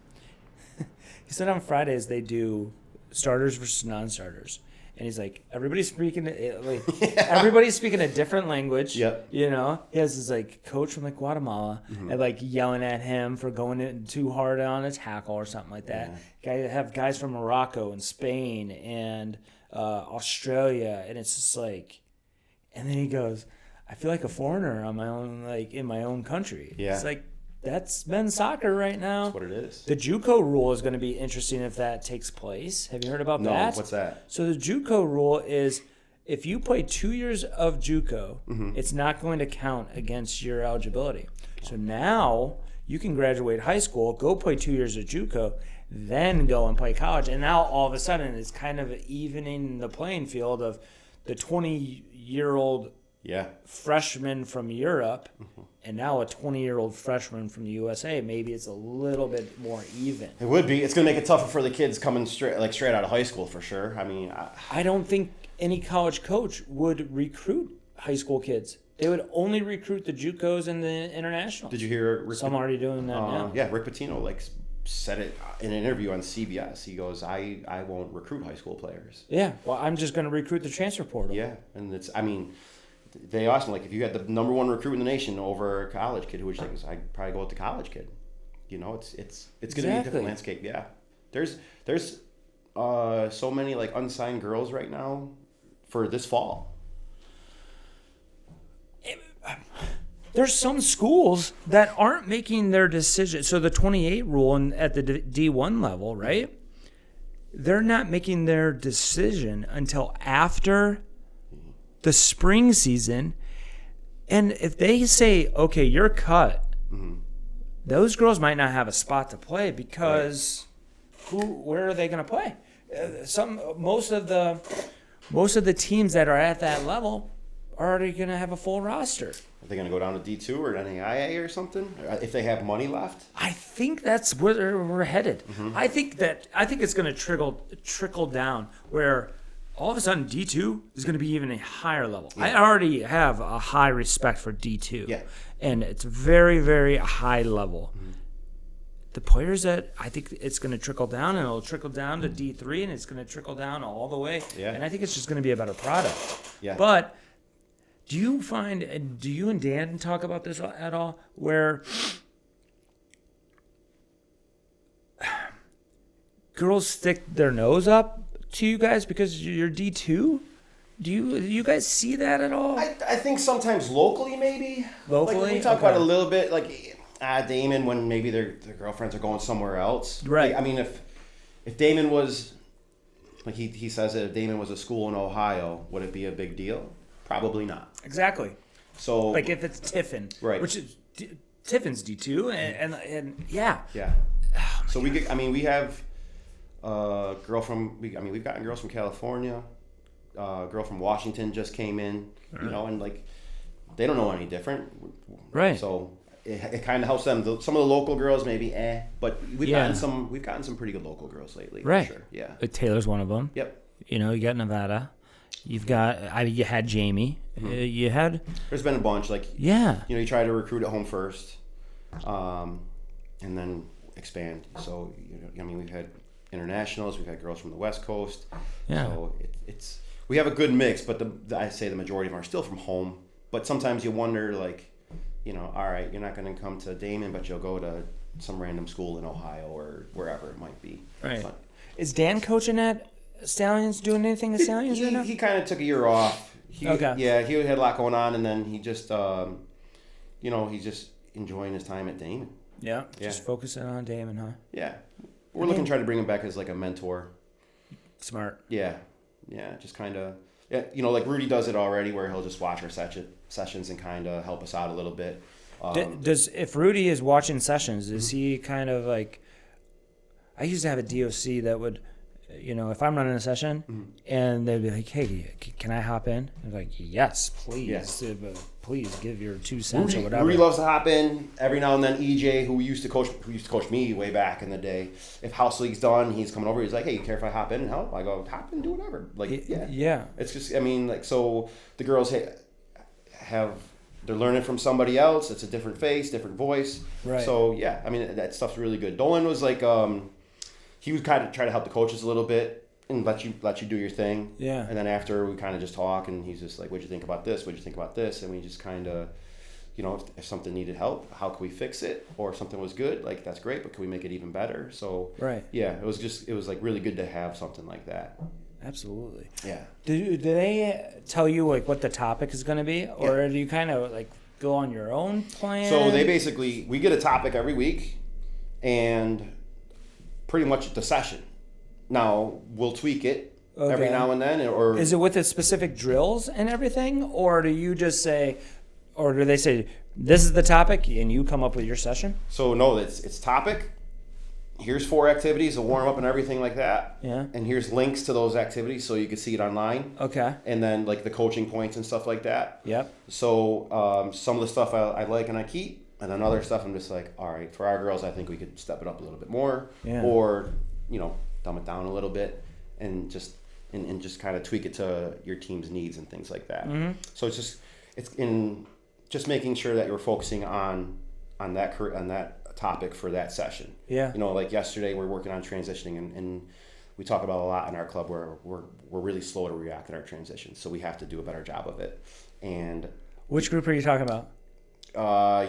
S3: He said on Fridays they do starters versus non-starters. And he's like, everybody's speaking a different language.
S2: Yep.
S3: He has his coach from Guatemala and yelling at him for going in too hard on a tackle or something like that. Have guys from Morocco and Spain and Australia, and it's just and then he goes, I feel like a foreigner on my own, in my own country.
S2: Yeah.
S3: It's that's men's soccer right now.
S2: That's what it is.
S3: The JUCO rule is going to be interesting if that takes place. Have you heard about
S2: No,
S3: that?
S2: what's that?
S3: So the JUCO rule is if you play 2 years of JUCO, it's not going to count against your eligibility. So now you can graduate high school, go play 2 years of JUCO, then go and play college. And now all of a sudden it's kind of evening the playing field of the 20-year-old freshman from Europe and now a 20-year-old freshman from the USA. Maybe it's a little bit more even.
S2: It would be. It's going to make it tougher for the kids coming straight out of high school for sure. I mean,
S3: I don't think any college coach would recruit high school kids. They would only recruit the JUCOs and the internationals.
S2: Did you hear?
S3: Some already doing that now.
S2: Yeah, Rick Pitino said it in an interview on CBS. He goes, I won't recruit high school players.
S3: Yeah, well, I'm just going to recruit the transfer portal.
S2: Yeah, and they asked him, if you had the number one recruit in the nation over a college kid, who would you think? I'd probably go with the college kid. It's going to be a different landscape. Yeah, there's so many unsigned girls right now for this fall.
S3: There's some schools that aren't making their decision. So the 28 rule at the D1 level, right? They're not making their decision until after the spring season. And if they say, okay, you're cut, those girls might not have a spot to play because where are they going to play? Most of the teams that are at that level are already going to have a full roster.
S2: Are they going to go down to D2 or NAIA or something? If they have money left?
S3: I think that's where we're headed. I think it's going to trickle down where all of a sudden D2 is going to be even a higher level. Yeah. I already have a high respect for D2.
S2: Yeah.
S3: And it's very, very high level. The players that I think it's going to trickle down, and it'll trickle down to D3, and it's going to trickle down all the way.
S2: Yeah.
S3: And I think it's just going to be a better product.
S2: Yeah.
S3: But do you and Dan talk about this at all, where girls stick their nose up to you guys because you're D2? Do you guys see that at all?
S2: I think sometimes locally, maybe.
S3: Locally?
S2: We talk about it a little bit, Damon, when maybe their girlfriends are going somewhere else.
S3: Right.
S2: I mean, if Damon was, he says that if Damon was a school in Ohio, would it be a big deal? Probably not.
S3: Exactly.
S2: So
S3: if it's Tiffin,
S2: right,
S3: which is Tiffin's D2, and yeah.
S2: Yeah. So we have Girl from we've gotten girls from California. Girl from Washington just came in, and like they don't know any different,
S3: right?
S2: So it kind of helps them. Some of the local girls maybe, but we've gotten some pretty good local girls lately,
S3: right?
S2: For sure. Yeah,
S3: Taylor's one of them.
S2: Yep.
S3: You got Nevada. You've got you had Jamie. You had.
S2: There's been a bunch you try to recruit at home first, and then expand. So we've had internationals. We've had girls from the West Coast.
S3: Yeah.
S2: So we have a good mix, but I say the majority of them are still from home. But sometimes you wonder, all right, you're not going to come to Damon, but you'll go to some random school in Ohio or wherever it might be.
S3: Right.
S2: But,
S3: is Dan coaching at Stallions, doing anything at Stallions right now?
S2: He kind of took a year off.
S3: Okay.
S2: Yeah, he had a lot going on, and then he just, he's just enjoying his time at Damon.
S3: Yeah. Just focusing on Damon, huh?
S2: Yeah. We're looking to try to bring him back as like a mentor.
S3: Smart.
S2: Yeah. Yeah, just kind of, like Rudy does it already, where he'll just watch our sessions and kind of help us out a little bit.
S3: If Rudy is watching sessions, is he kind of like? I used to have a DOC that would, if I'm running a session, and they'd be like, "Hey, can I hop in?" I'm like, "Yes, please, please give your 2 cents or whatever."
S2: Rudy loves to hop in every now and then. EJ, who used to coach me way back in the day, if house league's done, he's coming over. He's like, "Hey, you care if I hop in and help?" I go, "Hop in, do whatever." Yeah. It's just, so the girls they're learning from somebody else. It's a different face, different voice.
S3: Right.
S2: So yeah, that stuff's really good. Dolan was like, he would kind of try to help the coaches a little bit and let you do your thing.
S3: Yeah.
S2: And then after we kind of just talk, and he's just like, "What'd you think about this? What'd you think about this?" And we just kind of, if something needed help, how can we fix it? Or if something was good, like, that's great, but can we make it even better? So
S3: right.
S2: Yeah, it was like really good to have something like that.
S3: Absolutely.
S2: Yeah.
S3: Do they tell you like what the topic is going to be, or do you kind of like go on your own plan?
S2: So we get a topic every week, and pretty much the session. Now we'll tweak it every now and then, or
S3: is it with the specific drills and everything, or do you just say, or do they say this is the topic and you come up with your session?
S2: So no, it's topic. Here's 4 activities, a warm up and everything like that.
S3: Yeah.
S2: And here's links to those activities so you can see it online.
S3: Okay.
S2: And then like the coaching points and stuff like that.
S3: Yep.
S2: So some of the stuff I like and I keep, and then other stuff I'm just like, all right, for our girls, I think we could step it up a little bit more, or dumb it down a little bit, and just kind of tweak it to your team's needs and things like that. Mm-hmm. So it's in just making sure that you're focusing on that topic for that session.
S3: Yeah.
S2: Like yesterday we're working on transitioning, and we talk about a lot in our club where we're really slow to react in our transitions, so we have to do a better job of it. And
S3: which group are you talking about?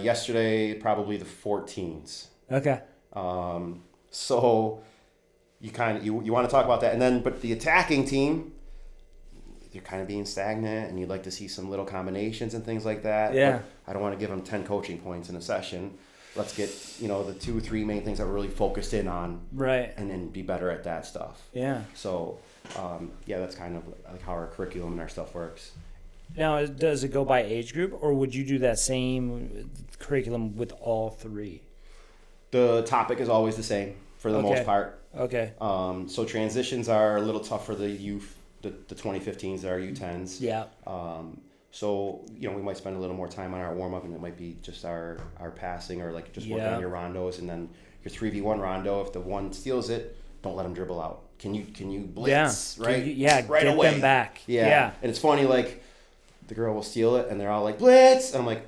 S2: Yesterday probably the 14s.
S3: Okay.
S2: So you want to talk about that, and then but the attacking team, they're kind of being stagnant, and you'd like to see some little combinations and things like that.
S3: Yeah.
S2: But I don't want to give them 10 coaching points in a session. Let's get the 2 or 3 main things that we're really focused in on,
S3: right,
S2: and then be better at that stuff.
S3: Yeah.
S2: So that's kind of like how our curriculum and our stuff works.
S3: Now, does it go by age group, or would you do that same curriculum with all 3?
S2: The topic is always the same for the most part.
S3: Okay.
S2: So transitions are a little tough for the youth, the 2015s, our U10s.
S3: Yeah.
S2: So, we might spend a little more time on our warm-up, and it might be just our passing, or like just working on your rondos, and then your 3v1 rondo. If the one steals it, don't let them dribble out. Can you blitz, right? Right
S3: get
S2: away.
S3: Them back.
S2: Yeah. And it's funny, like, the girl will steal it, and they're all like, blitz! And I'm like,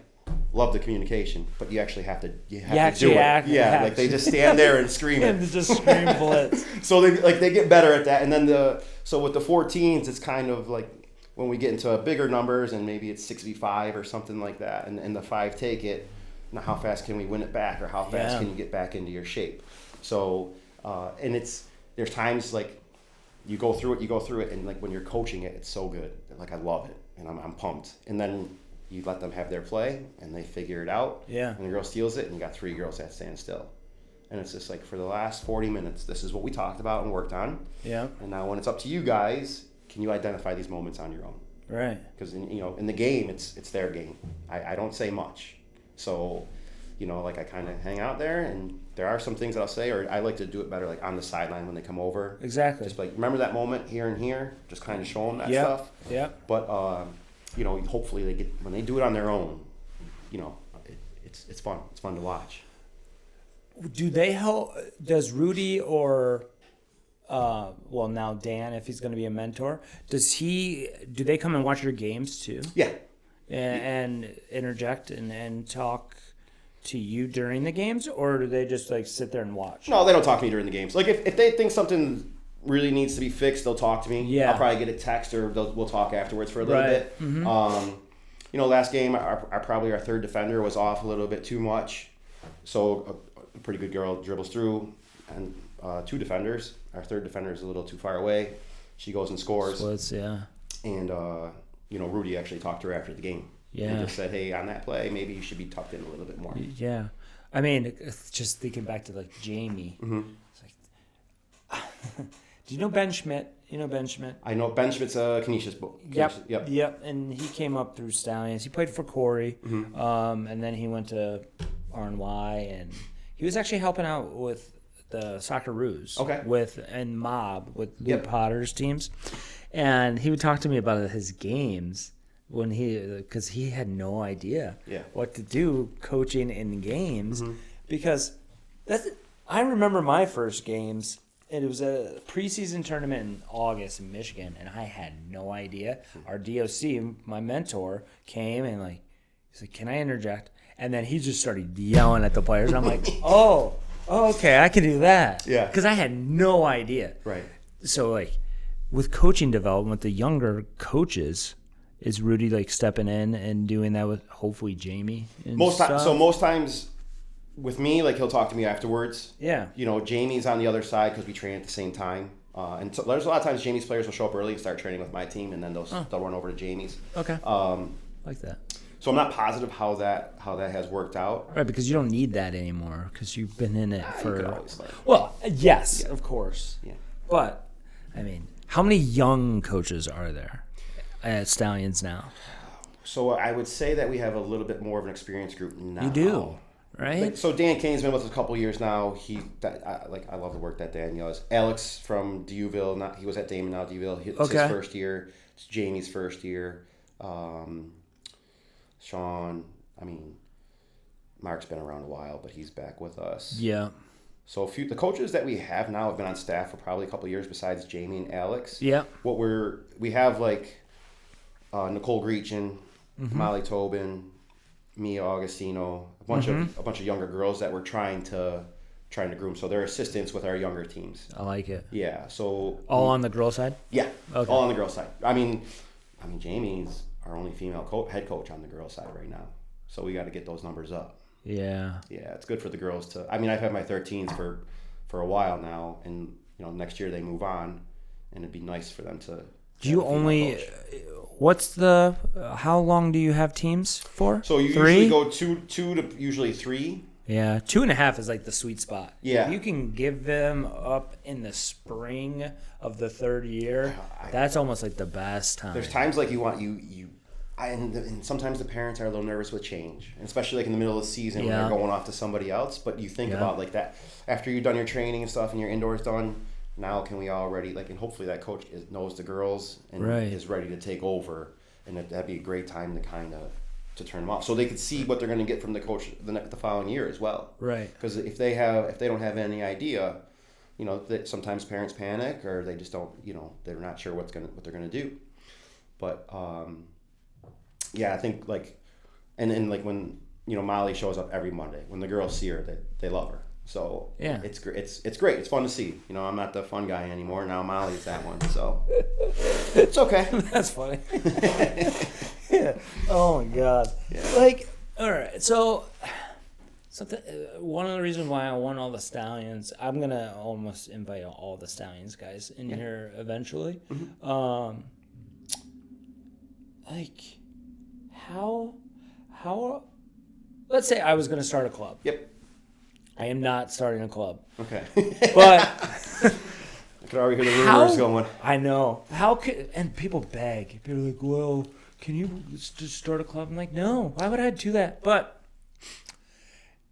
S2: love the communication, but you actually have to do it. Like they just stand there and scream it.
S3: And just scream blitz.
S2: So they get better at that. And then so with the 14s, it's kind of like when we get into bigger numbers, and maybe it's 6v5 or something like that, and the 5 take it. Now how fast can we win it back, or how fast can you get back into your shape? So and there's times like you go through it, and like when you're coaching it, it's so good. Like I love it, and I'm pumped. And then you let them have their play, and they figure it out. Yeah. And the girl steals it, and you got 3 girls that stand still. And it's just like, for the last 40 minutes, this is what we talked about and worked on. Yeah. And now when it's up to you guys, can you identify these moments on your own? Right. Because in the game, it's their game. I don't say much. So, like I kind of hang out there, and there are some things that I'll say, or I like to do it better, like on the sideline when they come over.
S3: Exactly.
S2: Just like, remember that moment here and here, just kind of show them that stuff.
S3: Yeah.
S2: But, hopefully they get, when they do it on their own, it's fun. It's fun to watch.
S3: Do they help? Does Rudy or, now Dan, if he's going to be a mentor, do they come and watch your games too?
S2: Yeah.
S3: And interject and talk to you during the games, or do they just like sit there and watch?
S2: No, they don't talk to me during the games. Like if they think something really needs to be fixed, they'll talk to me.
S3: Yeah.
S2: I'll probably get a text, or we'll talk afterwards for a little bit. Mm-hmm. Last game, our third defender was off a little bit too much, so a pretty good girl dribbles through, and two defenders. Our third defender is a little too far away. She goes and scores. And Rudy actually talked to her after the game.
S3: Yeah.
S2: And just said, hey, on that play, maybe you should be tucked in a little bit more.
S3: Yeah. I mean, it's just thinking back to like Jamie.
S2: Mm-hmm.
S3: It's like, do you know Ben Schmidt? You know Ben Schmidt?
S2: I know Ben Schmidt's a Canisius.
S3: Yep. And he came up through Stallions. He played for Corey.
S2: Mm-hmm.
S3: And then he went to RNY, and he was actually helping out with the Socceroos.
S2: Okay.
S3: And Mob with Lou Potter's teams. And he would talk to me about his games because he had no idea what to do coaching in games. Mm-hmm. Because I remember my first games. It was a preseason tournament in August in Michigan, and I had no idea. Our DOC, my mentor, came and he's like, "Can I interject?" And then he just started yelling at the players. I'm like, "Oh, okay, I can do that."
S2: Yeah.
S3: Because I had no idea.
S2: Right.
S3: So with coaching development, with the younger coaches, is Rudy stepping in and doing that with hopefully Jamie?
S2: Most times with me, he'll talk to me afterwards.
S3: Yeah.
S2: Jamie's on the other side because we train at the same time. And so there's a lot of times Jamie's players will show up early and start training with my team, and then they'll run over to Jamie's.
S3: Okay. Like that.
S2: So I'm not positive how that has worked out.
S3: Right, because you don't need that anymore because you've been in it for.
S2: You could always learn.
S3: Well, yes, of course.
S2: Yeah.
S3: But I mean, how many young coaches are there at Stallions now?
S2: So I would say that we have a little bit more of an experienced group now.
S3: You do, right?
S2: So Dan Kane's been with us a couple years now. I love the work that Dan does. Alex from Duville, he was at Damon, now Duville. It's his first year. It's Jamie's first year. Sean, Mark's been around a while, but he's back with us.
S3: Yeah.
S2: So the coaches that we have now have been on staff for probably a couple of years besides Jamie and Alex.
S3: Yeah.
S2: We have Nicole Greachin,
S3: mm-hmm.
S2: Molly Tobin, Mia Augustino, a bunch of younger girls that we're trying to groom. So they're assistants with our younger teams.
S3: I like it.
S2: Yeah. So
S3: all on the girl side?
S2: Yeah.
S3: Okay.
S2: All on the girl side. Jamie's our only female head coach on the girl side right now. So we got to get those numbers up.
S3: Yeah.
S2: Yeah, it's good for the girls to. I've had my 13s for a while now, and next year they move on, and it'd be nice for them to.
S3: Do you only? What's the? How long do you have teams for?
S2: So you
S3: 3?
S2: usually go two to usually 3.
S3: Yeah, 2.5 is the sweet spot.
S2: Yeah.
S3: If you can give them up in the spring of the third year, that's almost the best time.
S2: There's times you want and sometimes the parents are a little nervous with change, and especially in the middle of the season when they're going off to somebody else. But you think about that after you've done your training and stuff and your indoors done. Now can we already and hopefully that coach knows the girls and is ready to take over, and that'd be a great time to turn them off so they could see what they're going to get from the coach the following year as well.
S3: Right.
S2: Because if they don't have any idea, that sometimes parents panic or they just don't, they're not sure what they're going to do. But I think and then when Molly shows up every Monday, when the girls see her, they love her. So
S3: yeah,
S2: it's great. It's great. It's fun to see. I'm not the fun guy anymore. Now Molly's that one. So it's okay.
S3: That's funny. Yeah. Oh my God.
S2: Yeah.
S3: All right. So something. One of the reasons why I want all the Stallions, I'm gonna almost invite all the Stallions guys in here eventually. Mm-hmm. How? Let's say I was gonna start a club.
S2: Yep.
S3: I am not starting a club.
S2: Okay.
S3: But
S2: I could already hear the rumors going.
S3: I know. And people beg. People are like, well, can you just start a club? I'm like, no, why would I do that? But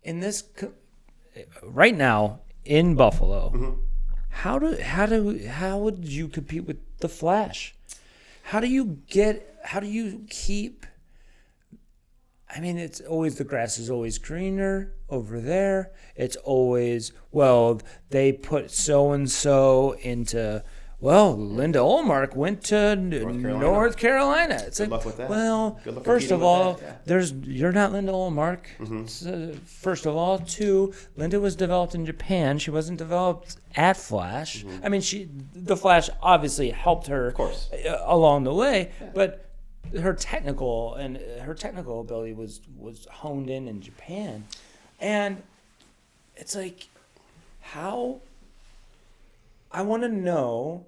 S3: in this right now in Buffalo, how would you compete with the Flash? How do you keep? I mean, it's always the grass is always greener over there. It's always, well, they put so and so into. Well, Linda Olmark went to North Carolina. It's
S2: Good luck with that.
S3: Well,
S2: Good luck
S3: first of
S2: competing
S3: all,
S2: with that,
S3: you're not Linda Olmark. First of all, two, Linda was developed in Japan. She wasn't developed at Flash. I mean, the Flash obviously helped her,
S2: of course,
S3: along the way, but her technical ability was honed in Japan, and it's like, how? I want to know,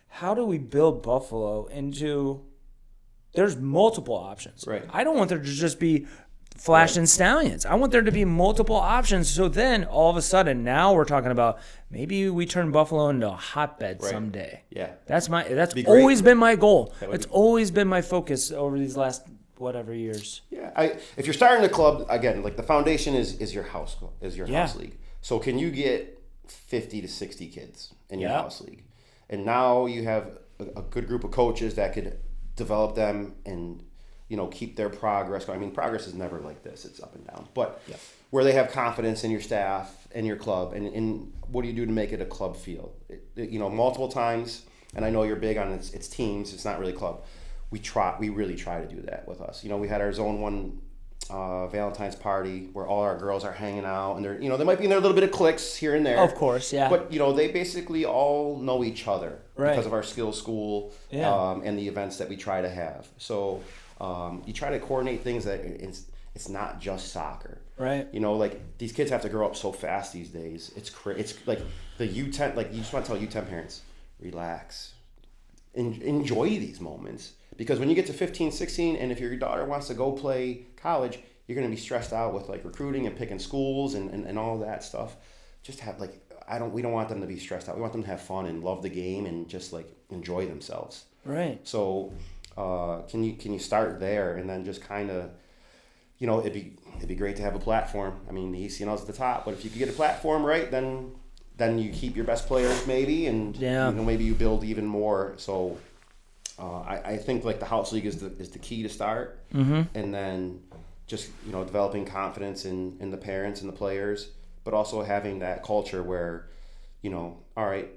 S3: how do we build Buffalo into? There's multiple options.
S2: Right.
S3: I don't want there to just be Flash and Stallions. I want there to be multiple options. So then all of a sudden, now we're talking about maybe we turn Buffalo into a hotbed someday.
S2: Yeah.
S3: That's always been my goal. It's always been my focus over these last whatever years.
S2: Yeah. If you're starting a club, again, like the foundation is your house house league. So can you get 50 to 60 kids in your house league? And now you have a good group of coaches that could develop them and keep their progress going. I mean, progress is never like this. It's up and down. But where they have confidence in your staff and your club, and what do you do to make it a club feel? Multiple times, and I know you're big on it's teams, it's not really club. We really try to do that with us. We had our Zone 1 Valentine's party where all our girls are hanging out, and they might be in their little bit of cliques here and there.
S3: Of course, yeah.
S2: But they basically all know each other because of our skills school and the events that we try to have. So you try to coordinate things that it's not just soccer.
S3: Right.
S2: Like these kids have to grow up so fast these days. It's like the U10. Like you just want to tell U10 parents, relax, enjoy these moments. Because when you get to 15, 16, and if your daughter wants to go play college, you're going to be stressed out with like recruiting and picking schools and all that stuff. Just have we don't want them to be stressed out. We want them to have fun and love the game and just like enjoy themselves.
S3: Right.
S2: So can you start there and then just kind of, it'd be great to have a platform. I mean, the ECNL's at the top, but if you could get a platform right, then you keep your best players maybe, and maybe you build even more. So. I think like the house league is the key to start, and then just developing confidence in the parents and the players, but also having that culture where all right,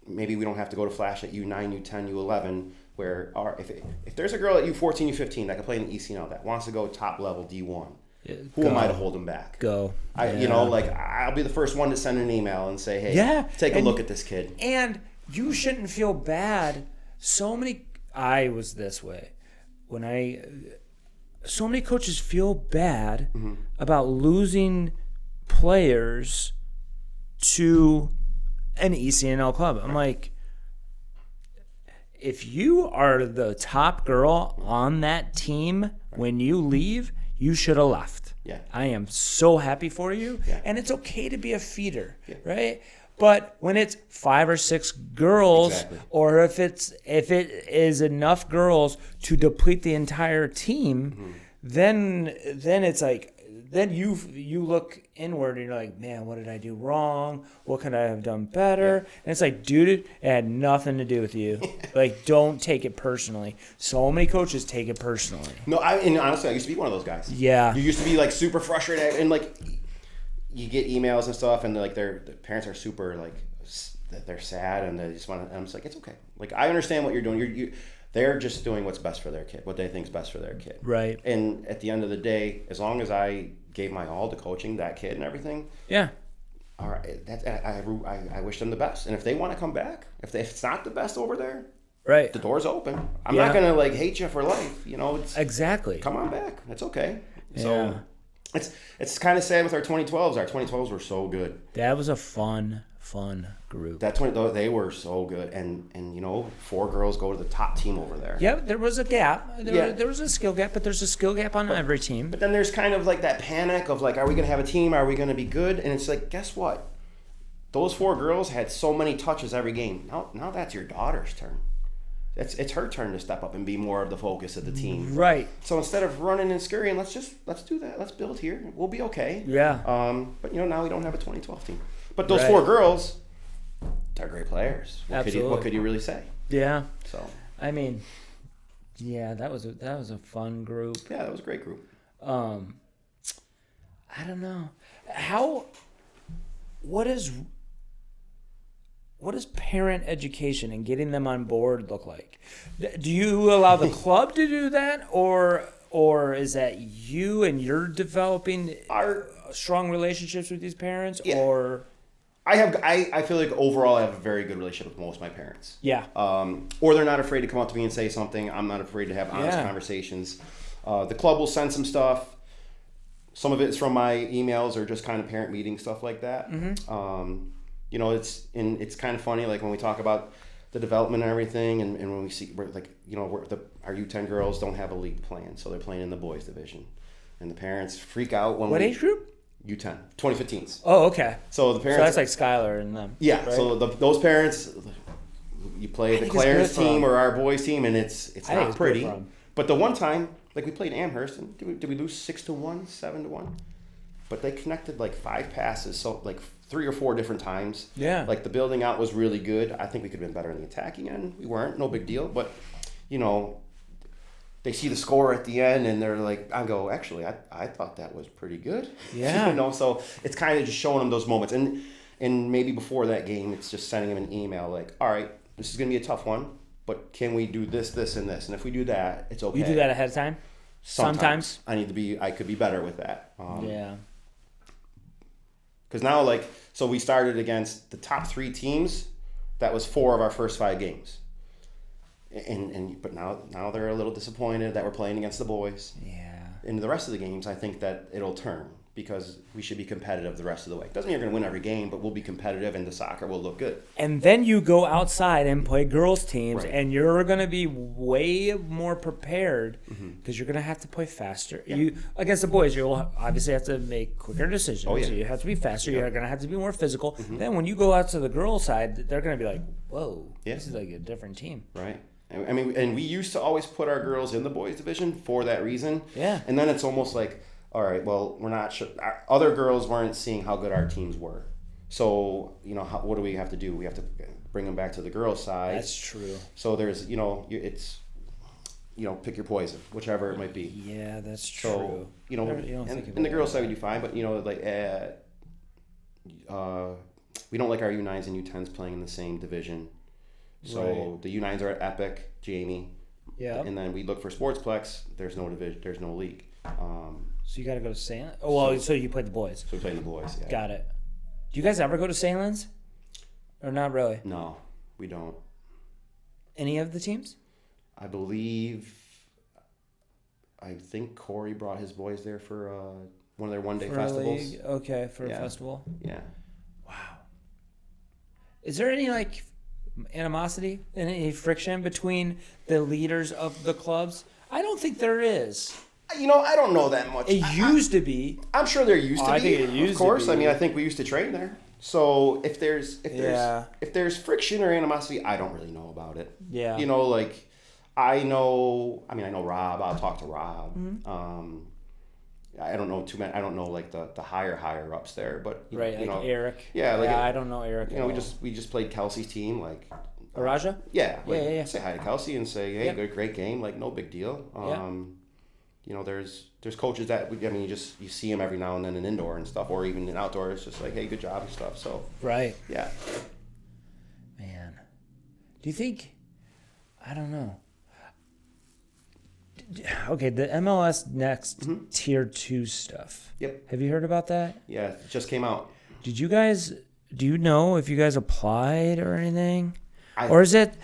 S2: maybe we don't have to go to Flash at U9, U10, U11. Where if there's a girl at U14, U15 that can play in the ECNL that wants to go top level D1, who am I to hold them back?
S3: Go.
S2: I'll be the first one to send an email and say, hey, take a look at this kid.
S3: And you shouldn't feel bad. I was this way so many coaches feel bad about losing players to an ECNL club. I'm like, if you are the top girl on that team when you leave, you should have left.
S2: Yeah.
S3: I am so happy for you. Yeah. And it's okay to be a feeder, right? But when it's 5 or 6 girls, or if it is enough girls to deplete the entire team, then it's like, then you look inward and you're like, man, what did I do wrong? What could I have done better? And it's like, dude, it had nothing to do with you. Like, don't take it personally. So many coaches take it personally.
S2: No, and honestly, I used to be one of those guys.
S3: Yeah.
S2: You used to be like super frustrated and like. You get emails and stuff, and like the parents are super like they're sad, and they just want to. And I'm just like, it's okay. Like I understand what you're doing. They're just doing what's best for their kid, what they think's best for their kid. Right. And at the end of the day, as long as I gave my all to coaching that kid and everything. Yeah. All right. I wish them the best, and if they want to come back, if it's not the best over there. Right. The door's open. I'm not gonna like hate you for life. It's exactly. Come on back. It's okay. Yeah. So. It's kind of sad with our 2012s. Our 2012s were so good.
S3: That was a fun group.
S2: They were so good, and 4 girls go to the top team over there.
S3: Yeah, there was a gap. There was a skill gap, but there's a skill gap on every team.
S2: But then there's kind of like that panic of like, are we gonna have a team? Are we gonna be good? And it's like, guess what? Those 4 girls had so many touches every game. Now that's your daughter's turn. it's her turn to step up and be more of the focus of the team.
S3: Right.
S2: So instead of running and scurrying, let's do that. Let's build here. We'll be okay.
S3: Yeah.
S2: But now we don't have a 2012 team. But those
S3: Right.
S2: 4 girls, they're great players.
S3: Absolutely.
S2: What could you really say?
S3: Yeah.
S2: So
S3: I mean, yeah, that was a fun group.
S2: yeah, that was a great group.
S3: I don't know what does parent education and getting them on board look like? Do you allow the club to do that, or is that you and you're developing strong relationships with these parents?
S2: Yeah.
S3: Or
S2: I feel like overall I have a very good relationship with most of my parents.
S3: yeah,
S2: Or they're not afraid to come up to me and say something. I'm not afraid to have honest conversations. The club will send some stuff. Some of it is from my emails or just kind of parent meeting stuff like that. Mm-hmm. It's kind of funny, like when we talk about the development and everything, and when we see our U10 girls don't have a league plan, so they're playing in the boys division, and the parents freak out when
S3: what age group?
S2: U10 2015s.
S3: Oh, okay.
S2: So the parents.
S3: So that's like Skylar and them.
S2: Yeah.
S3: Right?
S2: So those parents, you play the Clarence team or our boys team, and it's not pretty. But the one time, like we played Amherst, and did we lose 6-1, 7-1? But they connected like 5 passes, so like 3 or 4 different times.
S3: Yeah.
S2: Like the building out was really good. I think we could have been better in the attacking end. We weren't, no big deal. But, they see the score at the end and they're like, actually, I thought that was pretty good.
S3: Yeah.
S2: So it's kind of just showing them those moments. And maybe before that game, it's just sending them an email like, all right, this is going to be a tough one, but can we do this, this, and this? And if we do that, it's okay.
S3: You do that ahead of time? Sometimes.
S2: I could be better with that.
S3: Yeah.
S2: Because now, so we started against the top 3 teams. That was 4 of our first 5 games. But now they're a little disappointed that we're playing against the boys.
S3: Yeah.
S2: In the rest of the games, I think that it'll turn because we should be competitive the rest of the way. Doesn't mean you're going to win every game, but we'll be competitive and the soccer will look good.
S3: And then you go outside and play girls teams,
S2: Right.
S3: and you're going to be way more prepared because you're going to have to play faster.
S2: Yeah.
S3: You against the boys, you'll obviously have to make quicker decisions.
S2: Oh, yeah.
S3: You have to be faster. You're going to have to be more physical. Then when you go out to the girls' side, they're going to be like, "Whoa, this is like a different team."
S2: Right. I mean, and we used to always put our girls in the boys division for that reason.
S3: Yeah.
S2: And then it's almost like, all right, well, we're not sure. Our other girls weren't seeing how good our teams were. So, what do we have to do? We have to bring them back to the girls' side.
S3: That's true.
S2: So there's, it's, pick your poison, whichever it might be.
S3: Yeah, that's true.
S2: So, and the girls' side we do fine, but, we don't like our U9s and U10s playing in the same division. So
S3: Right.
S2: the U9s are at Epic, Jamie.
S3: Yeah.
S2: And then we look for Sportsplex. There's no division. There's no league.
S3: So you got to go to St. Oh, well, so you played the boys.
S2: So we play the boys. Yeah.
S3: Got it. Do you guys ever go to St. Len's? Or not really?
S2: No, we don't.
S3: Any of the teams?
S2: I think Corey brought his boys there for one of their one-day
S3: For
S2: festivals.
S3: Okay, for a festival.
S2: Yeah.
S3: Wow. Is there any animosity and any friction between the leaders of the clubs? I don't think there is.
S2: I don't know that much.
S3: It used to be.
S2: I'm sure there used to be.
S3: I think it used
S2: of course.
S3: to be.
S2: I mean, I think we used to train there. So if there's friction or animosity, I don't really know about it.
S3: Yeah.
S2: I know Rob. I'll talk to Rob.
S3: Mm-hmm.
S2: I don't know too many. I don't know the higher ups there, but
S3: Right, Eric.
S2: Yeah,
S3: I don't know Eric.
S2: we just played Kelsey's team,
S3: Araja?
S2: Yeah.
S3: Yeah.
S2: Say hi to Kelsey and say, hey,
S3: Yep.
S2: great game. No big deal. There's coaches that you see them every now and then in indoor and stuff, or even in outdoor. It's just like, hey, good job and stuff. So
S3: Right.
S2: yeah.
S3: Man, do you think? I don't know. Okay, the MLS Next Tier 2 stuff.
S2: Yep.
S3: Have you heard about that?
S2: Yeah, it just came out.
S3: Do you know if you guys applied or anything? Or is it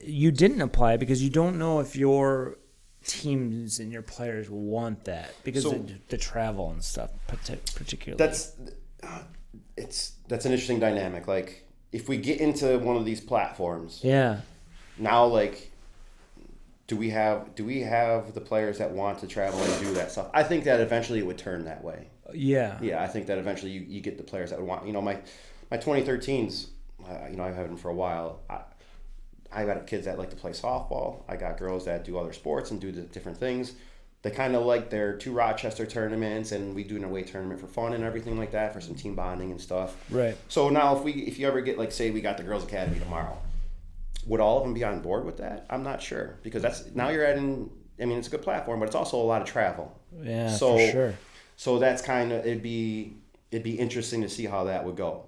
S3: you didn't apply because you don't know if your teams and your players want that because of the travel and stuff particularly?
S2: That's an interesting dynamic. If we get into one of these platforms,
S3: Yeah.
S2: now do we have the players that want to travel and do that stuff? I think that eventually it would turn that way.
S3: Yeah.
S2: Yeah, I think that eventually you get the players that would want. My 2013s, I've had them for a while. I got kids that like to play softball. I got girls that do other sports and do the different things. They kind of like their 2 Rochester tournaments, and we do an away tournament for fun and everything like that for some team bonding and stuff.
S3: Right.
S2: So now if you ever get, like, say we got the Girls Academy tomorrow, would all of them be on board with that? I'm not sure, because now you're adding, I mean, it's a good platform, but it's also a lot of travel.
S3: Yeah,
S2: so,
S3: for sure.
S2: So that's kind of, it'd be interesting to see how that would go.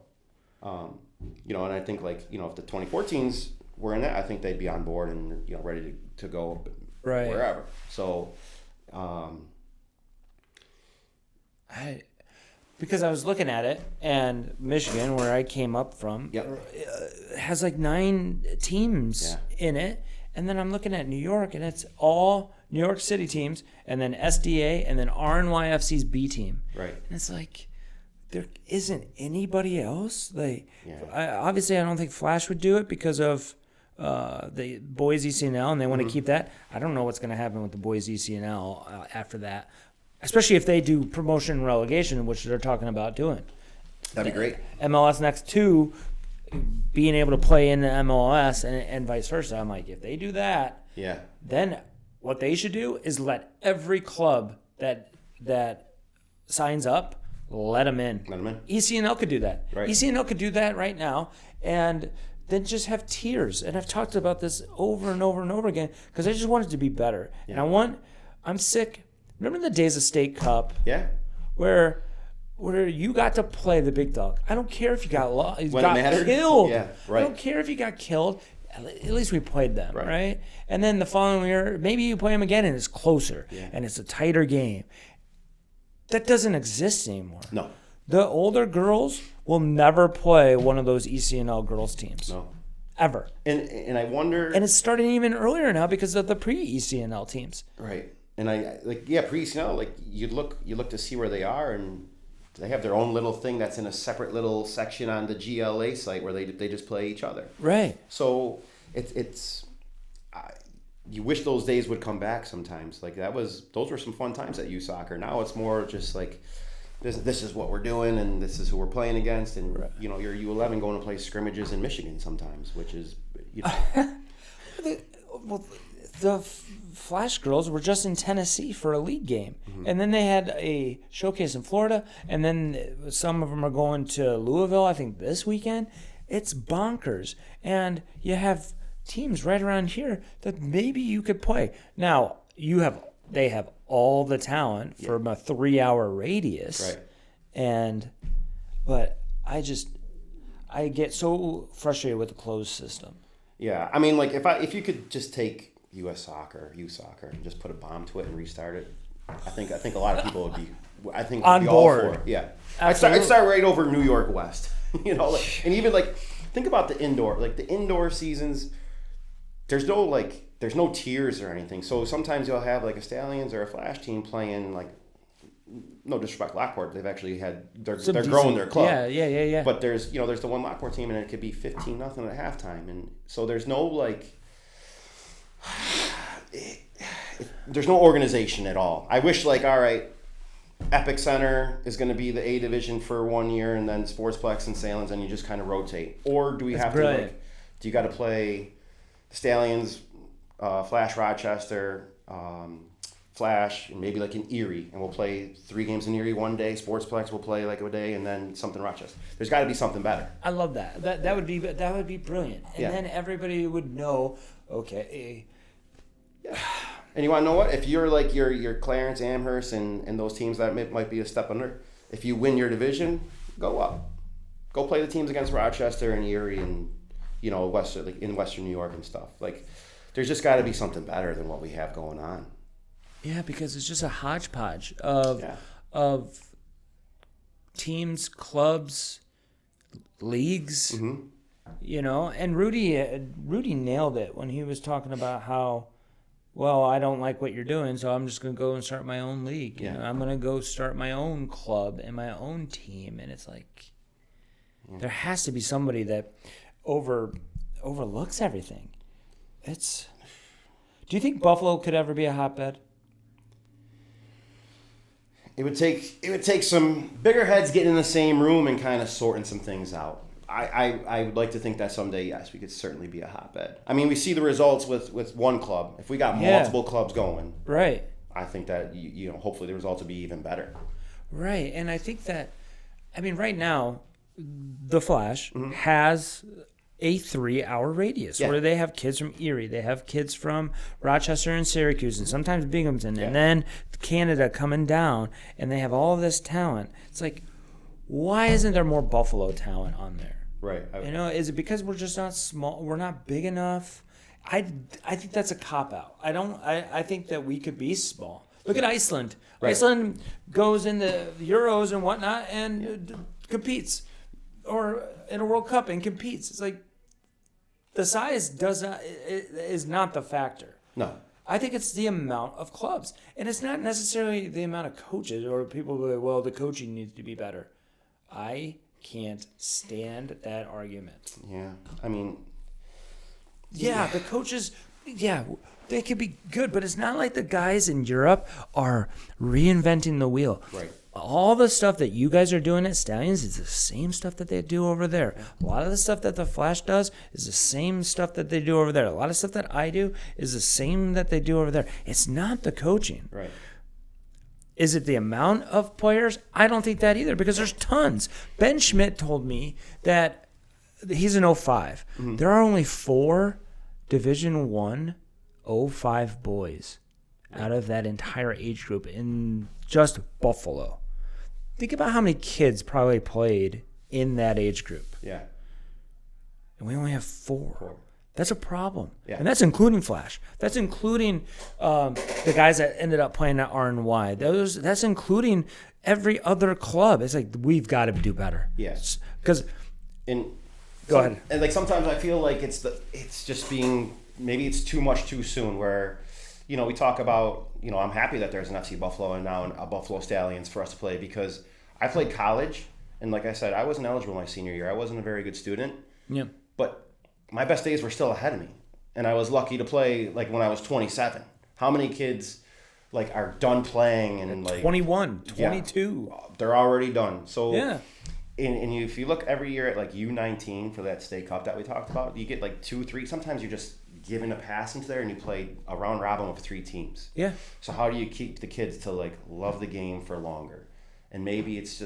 S2: You know, and I think, like, you know, if the 2014s were in that, I think they'd be on board and, you know, ready to go wherever. So,
S3: because I was looking at it, and Michigan, where I came up from, has like 9 teams in it, and then I'm looking at New York, and it's all New York City teams, and then SDA, and then RNYFC's B team.
S2: Right.
S3: And it's like, there isn't anybody else. Like, obviously, I don't think Flash would do it because of the boys ECNL, and they want to keep that. I don't know what's going to happen with the boys ECNL after that, especially if they do promotion and relegation, which they're talking about doing.
S2: That'd be great.
S3: MLS Next 2, being able to play in the MLS and vice versa. I'm like, if they do that, then what they should do is let every club that signs up, let them in. ECNL could do that.
S2: Right.
S3: ECNL could do that right now, and then just have tiers. And I've talked about this over and over and over again because I just want it to be better.
S2: Yeah.
S3: And I'm sick. Remember the days of State Cup?
S2: Yeah.
S3: Where you got to play the big dog. I don't care if you got
S2: mattered.
S3: killed.
S2: Yeah, right.
S3: I don't care if you got killed. At least we played them, right? And then the following year, maybe you play them again and it's closer and it's a tighter game. That doesn't exist anymore.
S2: No.
S3: The older girls will never play one of those ECNL girls teams.
S2: No.
S3: Ever.
S2: And I wonder.
S3: And it's starting even earlier now because of the pre-ECNL teams.
S2: Right. And pre-ECNL, like you look to see where they are, and they have their own little thing that's in a separate little section on the GLA site where they just play each other.
S3: Right.
S2: So it's you wish those days would come back sometimes. Like those were some fun times at U Soccer. Now it's more just like this is what we're doing and this is who we're playing against, and you know, you're U11 going to play scrimmages in Michigan sometimes, which is, you know.
S3: The Flash girls were just in Tennessee for a league game. And then they had a showcase in Florida, and then some of them are going to Louisville, I think, this weekend. It's bonkers. And you have teams right around here that maybe you could play. Now, they have all the talent from a 3-hour radius.
S2: Right.
S3: But I get so frustrated with the closed system.
S2: Yeah, I mean, like if you could just take U Soccer, and just put a bomb to it and restart it, I think a lot of people would be,
S3: on board.
S2: All for it. Yeah, I'd start right over New York West, you know, and even like think about the indoor seasons. There's no tiers or anything. So sometimes you'll have like a Stallions or a Flash team playing, like, no disrespect, Lockport. They've actually had they're growing their club.
S3: Yeah.
S2: But there's the one Lockport team, and it could be 15-0 at halftime, and so there's no like. There's no organization at all. I wish, like, all right, Epic Center is going to be the A division for 1 year, and then Sportsplex and Salins, and you just kind of rotate. Or do we have to, like, do you got to play Stallions, Flash Rochester, Flash, and maybe like in Erie, and we'll play 3 games in Erie one day. Sportsplex will play like a day, and then something Rochester. There's got to be something better.
S3: I love that. That would be brilliant, and then everybody would know. Okay.
S2: Yeah. And you want to know what? If you're like your Clarence, Amherst, and those teams that might be a step under, if you win your division, go up. Go play the teams against Rochester and Erie and, you know, in Western New York and stuff. Like, there's just got to be something better than what we have going on.
S3: Yeah, because it's just a hodgepodge of teams, clubs, leagues.
S2: Mm-hmm.
S3: You know, and Rudy nailed it when he was talking about how, well, I don't like what you're doing, so I'm just going to go and start my own league. You know, I'm going to go start my own club and my own team. And it's like, there has to be somebody that overlooks everything. Do you think Buffalo could ever be a hotbed? It would take some bigger heads getting in the same room and kind of sorting some things out.
S2: I would like to think that someday, yes, we could certainly be a hotbed. I mean, we see the results with one club. If we got multiple clubs going,
S3: right,
S2: I think that hopefully the results will be even better.
S3: Right, and I think that, I mean, right now, the Flash has a 3-hour radius where they have kids from Erie, they have kids from Rochester and Syracuse, and sometimes Binghamton, and then Canada coming down, and they have all of this talent. It's like, why isn't there more Buffalo talent on there?
S2: Right.
S3: Is it because we're just not small? We're not big enough? I think that's a cop-out. I think that we could be small. Look at Iceland. Right. Iceland goes in the Euros and whatnot and competes, or in a World Cup and competes. It's like, the size is not the factor.
S2: No.
S3: I think it's the amount of clubs. And it's not necessarily the amount of coaches, or people go, well, the coaching needs to be better. I can't stand that argument.
S2: Yeah. I mean...
S3: Yeah, the coaches, they could be good, but it's not like the guys in Europe are reinventing the wheel.
S2: Right.
S3: All the stuff that you guys are doing at Stallions is the same stuff that they do over there. A lot of the stuff that the Flash does is the same stuff that they do over there. A lot of stuff that I do is the same that they do over there. It's not the coaching.
S2: Right.
S3: Is it the amount of players? I don't think that either, because there's tons. Ben Schmidt told me that he's an 05. There are only 4 Division I 05 boys out of that entire age group in just Buffalo. Think about how many kids probably played in that age group.
S2: Yeah.
S3: And we only have 4. That's a problem.
S2: Yeah.
S3: And that's including Flash. That's including the guys that ended up playing at R&Y. That's including every other club. It's like, we've got to do better.
S2: Yes.
S3: Because... Go ahead.
S2: And like sometimes I feel like it's just being, maybe it's too much too soon, where we talk about, I'm happy that there's an FC Buffalo and now a Buffalo Stallions for us to play, because I played college, and like I said, I wasn't eligible my senior year. I wasn't a very good student.
S3: Yeah.
S2: But my best days were still ahead of me, and I was lucky to play like when I was 27. How many kids like are done playing and like
S3: 21, 22?
S2: They're already done. So
S3: yeah.
S2: And if you look every year at like U19 for that state cup that we talked about, you get like 2, 3. Sometimes you're just given a pass into there and you play a round robin with 3 teams.
S3: Yeah. So
S2: how do you keep the kids to like love the game for longer? And maybe it's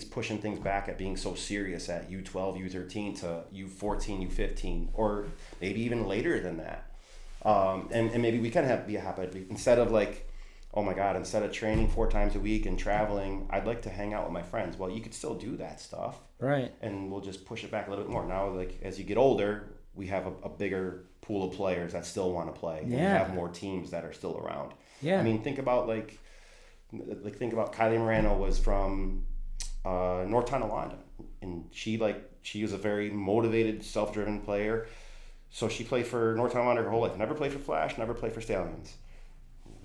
S2: pushing things back at being so serious at U12, U13 to U14, U15, or maybe even later than that. And maybe we can be a habit instead of like, oh my God, instead of training 4 times a week and traveling, I'd like to hang out with my friends. Well, you could still do that stuff.
S3: Right.
S2: And we'll just push it back a little bit more. Now, like as you get older, we have a bigger pool of players that still want to play. Yeah. And we have more teams that are still around.
S3: Yeah.
S2: I mean, think about think about Kylie Morano was from North Tonawanda, and she was a very motivated, self-driven player. So she played for North Tonawanda her whole life. Never played for Flash, never played for Stallions.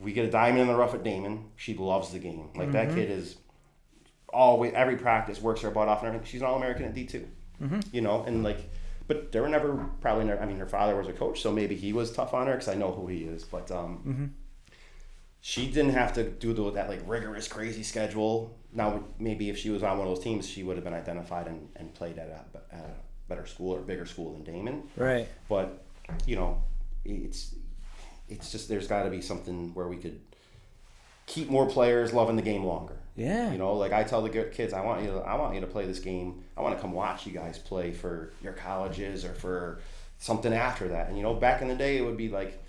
S2: We get a diamond in the rough at Damon. She loves the game. Like that kid is always, every practice works her butt off and everything. She's an All-American at D2. And like, but there were probably never, I mean, her father was a coach, so maybe he was tough on her because I know who he is. But she didn't have to do that like rigorous, crazy schedule. Now, maybe if she was on one of those teams, she would have been identified and played at a better school or bigger school than Damon.
S3: Right.
S2: But, it's just, there's got to be something where we could keep more players loving the game longer.
S3: Yeah.
S2: Like I tell the kids, I want you to play this game. I want to come watch you guys play for your colleges or for something after that. And back in the day, it would be like,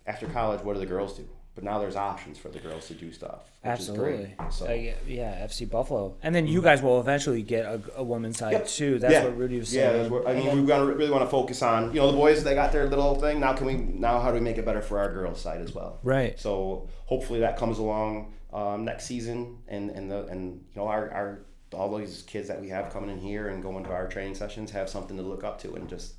S2: after college, what do the girls do? But now there's options for the girls to do stuff.
S3: Absolutely.
S2: So.
S3: FC Buffalo. And then you guys will eventually get a women's side too. That's what Rudy was saying.
S2: Yeah, that's what, we really want to focus on, the boys, they got their little thing. Now how do we make it better for our girls' side as well?
S3: Right.
S2: So hopefully that comes along next season, and our all these kids that we have coming in here and going to our training sessions have something to look up to, and just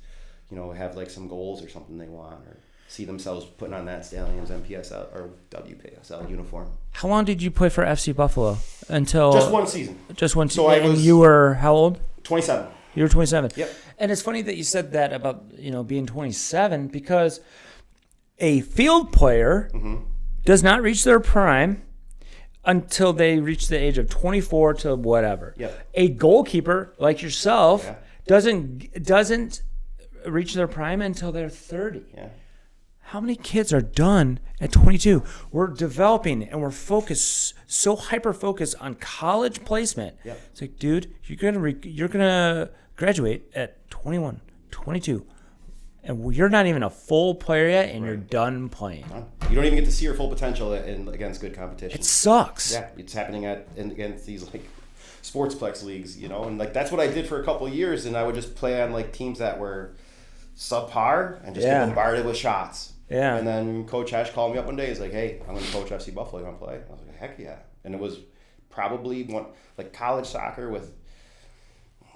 S2: have like some goals or something they want, or see themselves putting on that Stallions NPSL or WPSL uniform.
S3: How long did you play for FC Buffalo? Until
S2: just one season.
S3: Just one season. So you were how old?
S2: 27.
S3: You were 27.
S2: Yep.
S3: And it's funny that you said that about being 27, because a field player does not reach their prime until they reach the age of 24 to whatever.
S2: Yep.
S3: A goalkeeper like yourself doesn't reach their prime until they're 30.
S2: Yeah.
S3: How many kids are done at 22? We're developing and we're focused, so hyper focused on college placement.
S2: Yep.
S3: It's like, dude, you're gonna graduate at 21, 22, and you're not even a full player yet, and you're done playing.
S2: You don't even get to see your full potential against good competition.
S3: It sucks.
S2: Yeah, it's happening against these like sportsplex leagues, you know, and like that's what I did for a couple of years, and I would just play on like teams that were subpar and just get bombarded with shots.
S3: Yeah.
S2: And then Coach Hesh called me up one day. He's like, "Hey, I'm going to coach FC Buffalo. You want to play?" I was like, "Heck yeah!" And it was probably one like college soccer with.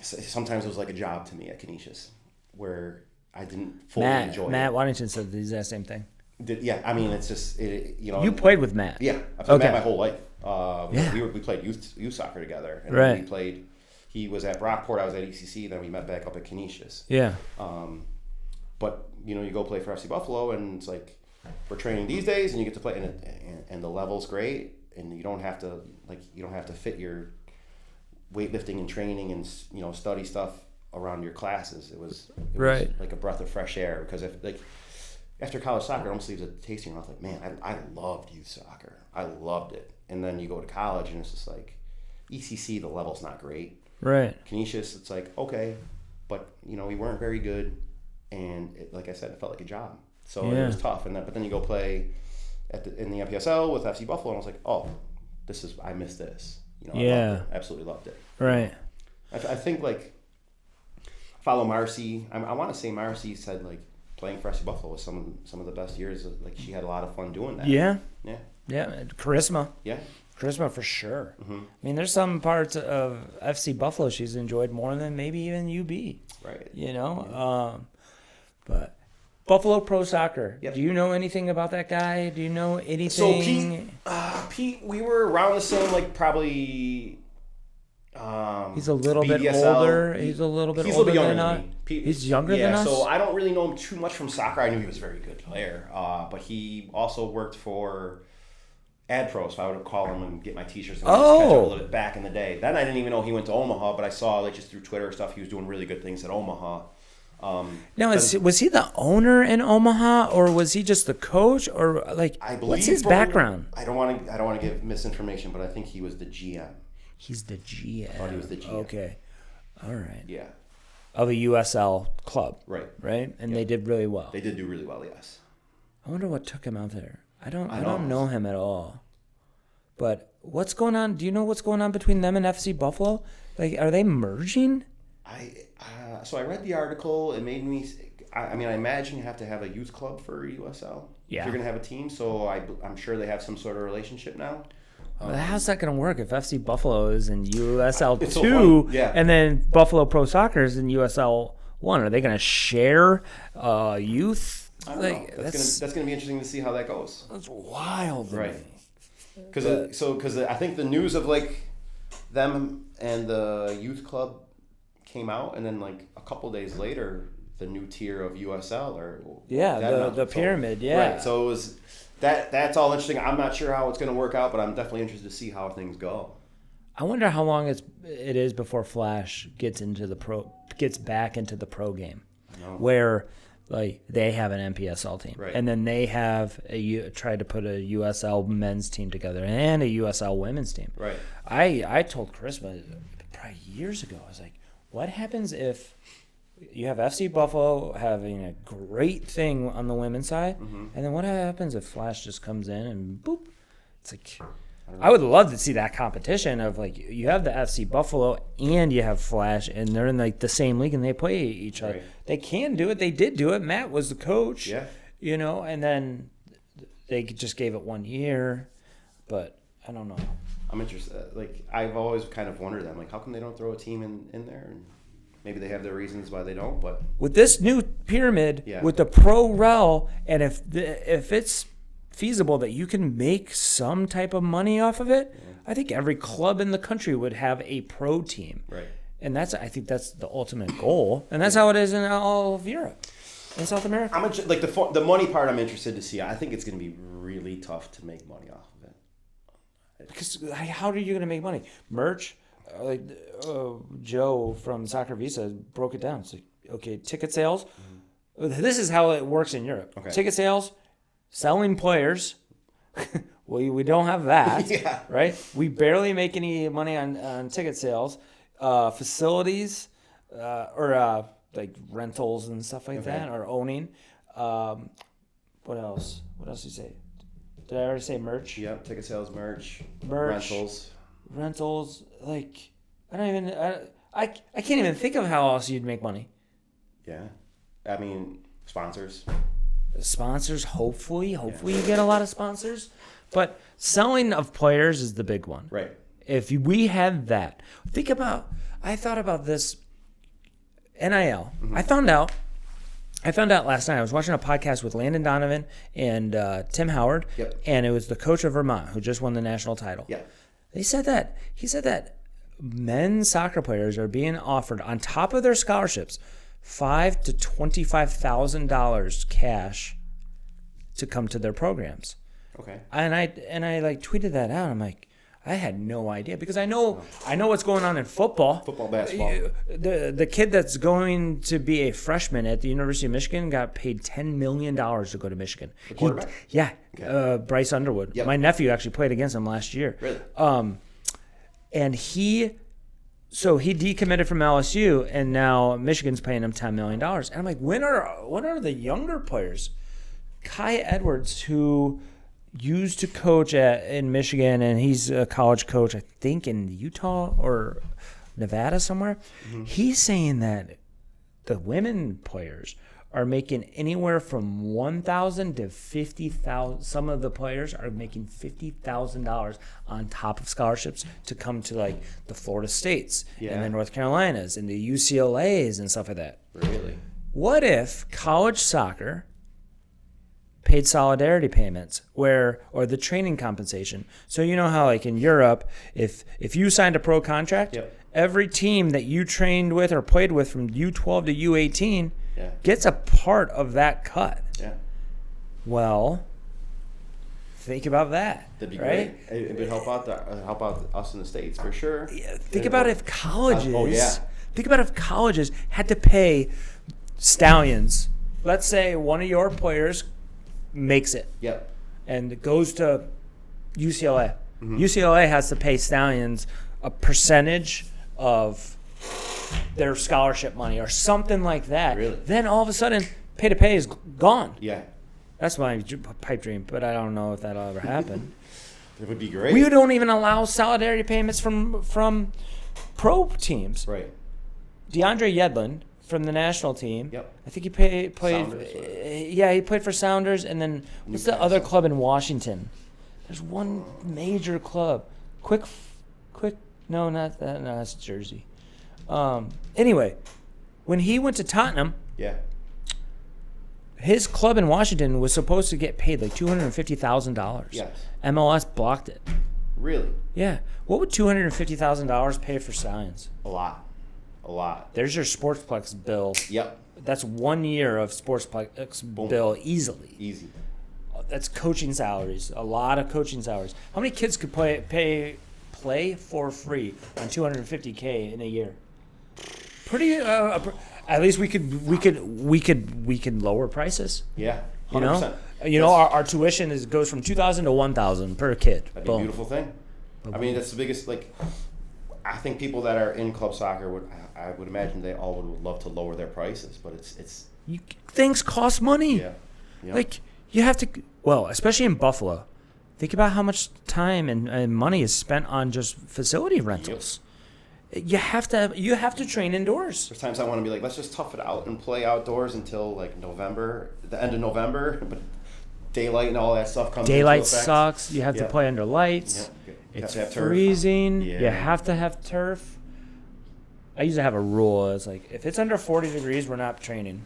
S2: Sometimes it was like a job to me at Canisius, where I didn't fully enjoy it.
S3: Matt Waddington said the exact same thing.
S2: I mean, it's just you know.
S3: You played with Matt.
S2: Yeah, I've played Matt my whole life. We played youth soccer together, and then we played. He was at Brockport. I was at ECC. Then we met back up at Canisius.
S3: Yeah.
S2: But you know, you go play for FC Buffalo, and it's like we're training these days, and you get to play, and the level's great, and you don't have to fit your weightlifting and training and study stuff around your classes. It was like a breath of fresh air, because after college soccer, it almost leaves a taste in your mouth. Like, man, I loved youth soccer. I loved it. And then you go to college, and it's just like ECC, the level's not great.
S3: Right.
S2: Canisius, it's like, okay, but we weren't very good. And like I said, it felt like a job. So it was tough. But then you go play in the NPSL with FC Buffalo, and I was like, oh, I missed this. I loved it. Absolutely loved it.
S3: Right.
S2: I think like follow Marcy. I want to say Marcy said like playing for FC Buffalo was some of the best years. Like she had a lot of fun doing that.
S3: Yeah.
S2: Yeah.
S3: Yeah. Charisma.
S2: Yeah.
S3: Charisma for sure.
S2: Mm-hmm.
S3: I mean, there's some parts of FC Buffalo she's enjoyed more than maybe even UB.
S2: Right.
S3: Yeah. But Buffalo Pro Soccer. Yep. Do you know anything about that guy? Do you know anything?
S2: So Pete, we were around the same, like probably.
S3: He's a little
S2: BDSL.
S3: bit older. He's a little bit older
S2: younger
S3: than us. He's younger than us.
S2: So I don't really know him too much from soccer. I knew he was a very good player, but he also worked for AdPro, so I would call him and get my T-shirts and catch up a little bit back in the day. Then I didn't even know he went to Omaha, but I saw like just through Twitter stuff he was doing really good things at Omaha.
S3: Now, was he the owner in Omaha, or was he just the coach, or like what's his background?
S2: I don't want to give misinformation, but I think he was the GM.
S3: He's the GM.
S2: I thought he was the GM.
S3: Okay, all right.
S2: Yeah.
S3: Of a USL club.
S2: Right.
S3: Right, and they did really well.
S2: They did do really well. Yes.
S3: I wonder what took him out there. I don't know him at all. But what's going on? Do you know what's going on between them and FC Buffalo? Like, are they merging?
S2: So I read the article. It made me. I mean, I imagine you have to have a youth club for USL.
S3: Yeah.
S2: If you're gonna have a team, so I'm sure they have some sort of relationship now.
S3: Well, how's that gonna work if FC Buffalo is in USL 2
S2: so
S3: and then Buffalo Pro Soccer is in USL 1? Are they gonna share youth?
S2: I don't know. That's gonna be interesting to see how that goes.
S3: That's wild,
S2: right? Because I think the news of like them and the youth club came out, and then like a couple days later, the new tier of USL
S3: the pyramid,
S2: right. So it was that's all interesting. I'm not sure how it's going to work out, but I'm definitely interested to see how things go.
S3: I wonder how long it is before Flash gets back into the pro game, where like they have an NPSL team,
S2: right.
S3: And then they have tried to put a USL men's team together and a USL women's team.
S2: Right.
S3: I told Charisma probably years ago. I was like, what happens if you have FC Buffalo having a great thing on the women's side, and then what happens if Flash just comes in and boop? It's like, I would love to see that competition of like you have the FC Buffalo and you have Flash, and they're in like the same league and they play each other.
S2: Right.
S3: They can do it. They did do it. Matt was the coach.
S2: Yeah.
S3: And then they just gave it 1 year, but I don't know.
S2: I'm interested. Like I've always kind of wondered that. I'm like, how come they don't throw a team in there? And maybe they have their reasons why they don't. But
S3: with this new pyramid, with the pro rel, and if it's feasible that you can make some type of money off of it, I think every club in the country would have a pro team.
S2: Right.
S3: And I think that's the ultimate goal, and that's how it is in all of Europe and South America.
S2: I'm like the money part. I'm interested to see. I think it's going to be really tough to make money off of it.
S3: Because how are you going to make money? Merch, Joe from Soccer Visa broke it down. It's like, okay, ticket sales. This is how it works in Europe.
S2: Okay.
S3: Ticket sales, selling players. we don't have that,
S2: Yeah.
S3: right? We barely make any money on ticket sales. Facilities or like rentals and stuff like that, or owning. What else? What else did you say? Did I already say merch?
S2: Yep. Ticket sales, merch,
S3: rentals. Like I can't even think of how else you'd make money.
S2: Yeah. I mean, sponsors.
S3: Hopefully you get a lot of sponsors. But selling of players is the big one.
S2: Right.
S3: If we had that, I thought about this NIL.
S2: Mm-hmm.
S3: I found out last night. I was watching a podcast with Landon Donovan and Tim Howard, and it was the coach of Vermont who just won the national title.
S2: Yeah.
S3: He said that men's soccer players are being offered on top of their scholarships $5,000 to $25,000 cash to come to their programs.
S2: Okay.
S3: And I like tweeted that out. I'm like, I had no idea because I know what's going on in football,
S2: basketball.
S3: The kid that's going to be a freshman at the University of Michigan got paid $10 million to go to Michigan.
S2: The quarterback?
S3: Okay. Bryce Underwood.
S2: Yep.
S3: My nephew actually played against him last year.
S2: Really?
S3: And he decommitted from LSU, and now Michigan's paying him $10 million. And I'm like, when are the younger players? Kai Edwards, who used to coach in Michigan, and he's a college coach, I think, in Utah or Nevada somewhere. Mm-hmm. He's saying that the women players are making anywhere from $1,000 to $50,000. Some of the players are making $50,000 on top of scholarships to come to like the Florida States and the North Carolinas and the UCLAs and stuff like that.
S2: Really?
S3: What if college soccer paid solidarity payments or the training compensation? So you know how like in Europe, if you signed a pro contract, every team that you trained with or played with from U12 to U18 gets a part of that cut. Yeah. Well, think about that.
S2: That'd be
S3: right?
S2: great. It would help out us in the States for sure.
S3: Yeah, think about if colleges. Think about if colleges had to pay Stallions. Let's say one of your players makes it.
S2: Yep.
S3: And goes to UCLA.
S2: Mm-hmm.
S3: UCLA has to pay Stallions a percentage of their scholarship money or something like that.
S2: Really?
S3: Then all of a sudden, pay to pay is gone.
S2: Yeah.
S3: That's my pipe dream, but I don't know if that'll ever happen.
S2: It would be great.
S3: We don't even allow solidarity payments from pro teams.
S2: Right.
S3: DeAndre Yedlin from the national team.
S2: Yep.
S3: I think he played.
S2: Sounders,
S3: he played for Sounders, and then what's the other club in Washington? There's one major club. Quick. No, not that. No, that's Jersey. Anyway, when he went to Tottenham, his club in Washington was supposed to get paid like $250,000.
S2: Yes.
S3: MLS blocked it.
S2: Really?
S3: Yeah. What would $250,000 pay for Stallions?
S2: A lot.
S3: There's your Sportsplex bill.
S2: Yep.
S3: That's 1 year of Sportsplex bill easily.
S2: Easy.
S3: That's coaching salaries. A lot of coaching salaries. How many kids could play for free on $250K in a year? Pretty. At least we could lower prices.
S2: Yeah.
S3: 100%. Our tuition goes from $2,000 to $1,000 per kid.
S2: That'd be a beautiful thing. I mean, that's the biggest. Like, I think people that are in club soccer would imagine they all would love to lower their prices, but it's
S3: things cost money.
S2: Yeah. Yep.
S3: Like you have to. Well, especially in Buffalo, think about how much time and money is spent on just facility rentals. Yep. You have to train indoors.
S2: There's times I want to be like, let's just tough it out and play outdoors until like November, the end of November, but daylight and all that stuff comes.
S3: Daylight sucks. You have to play under lights.
S2: Yep.
S3: It's freezing.
S2: Yeah.
S3: You have to have turf. I used to have a rule. It's like, if it's under 40 degrees, we're not training.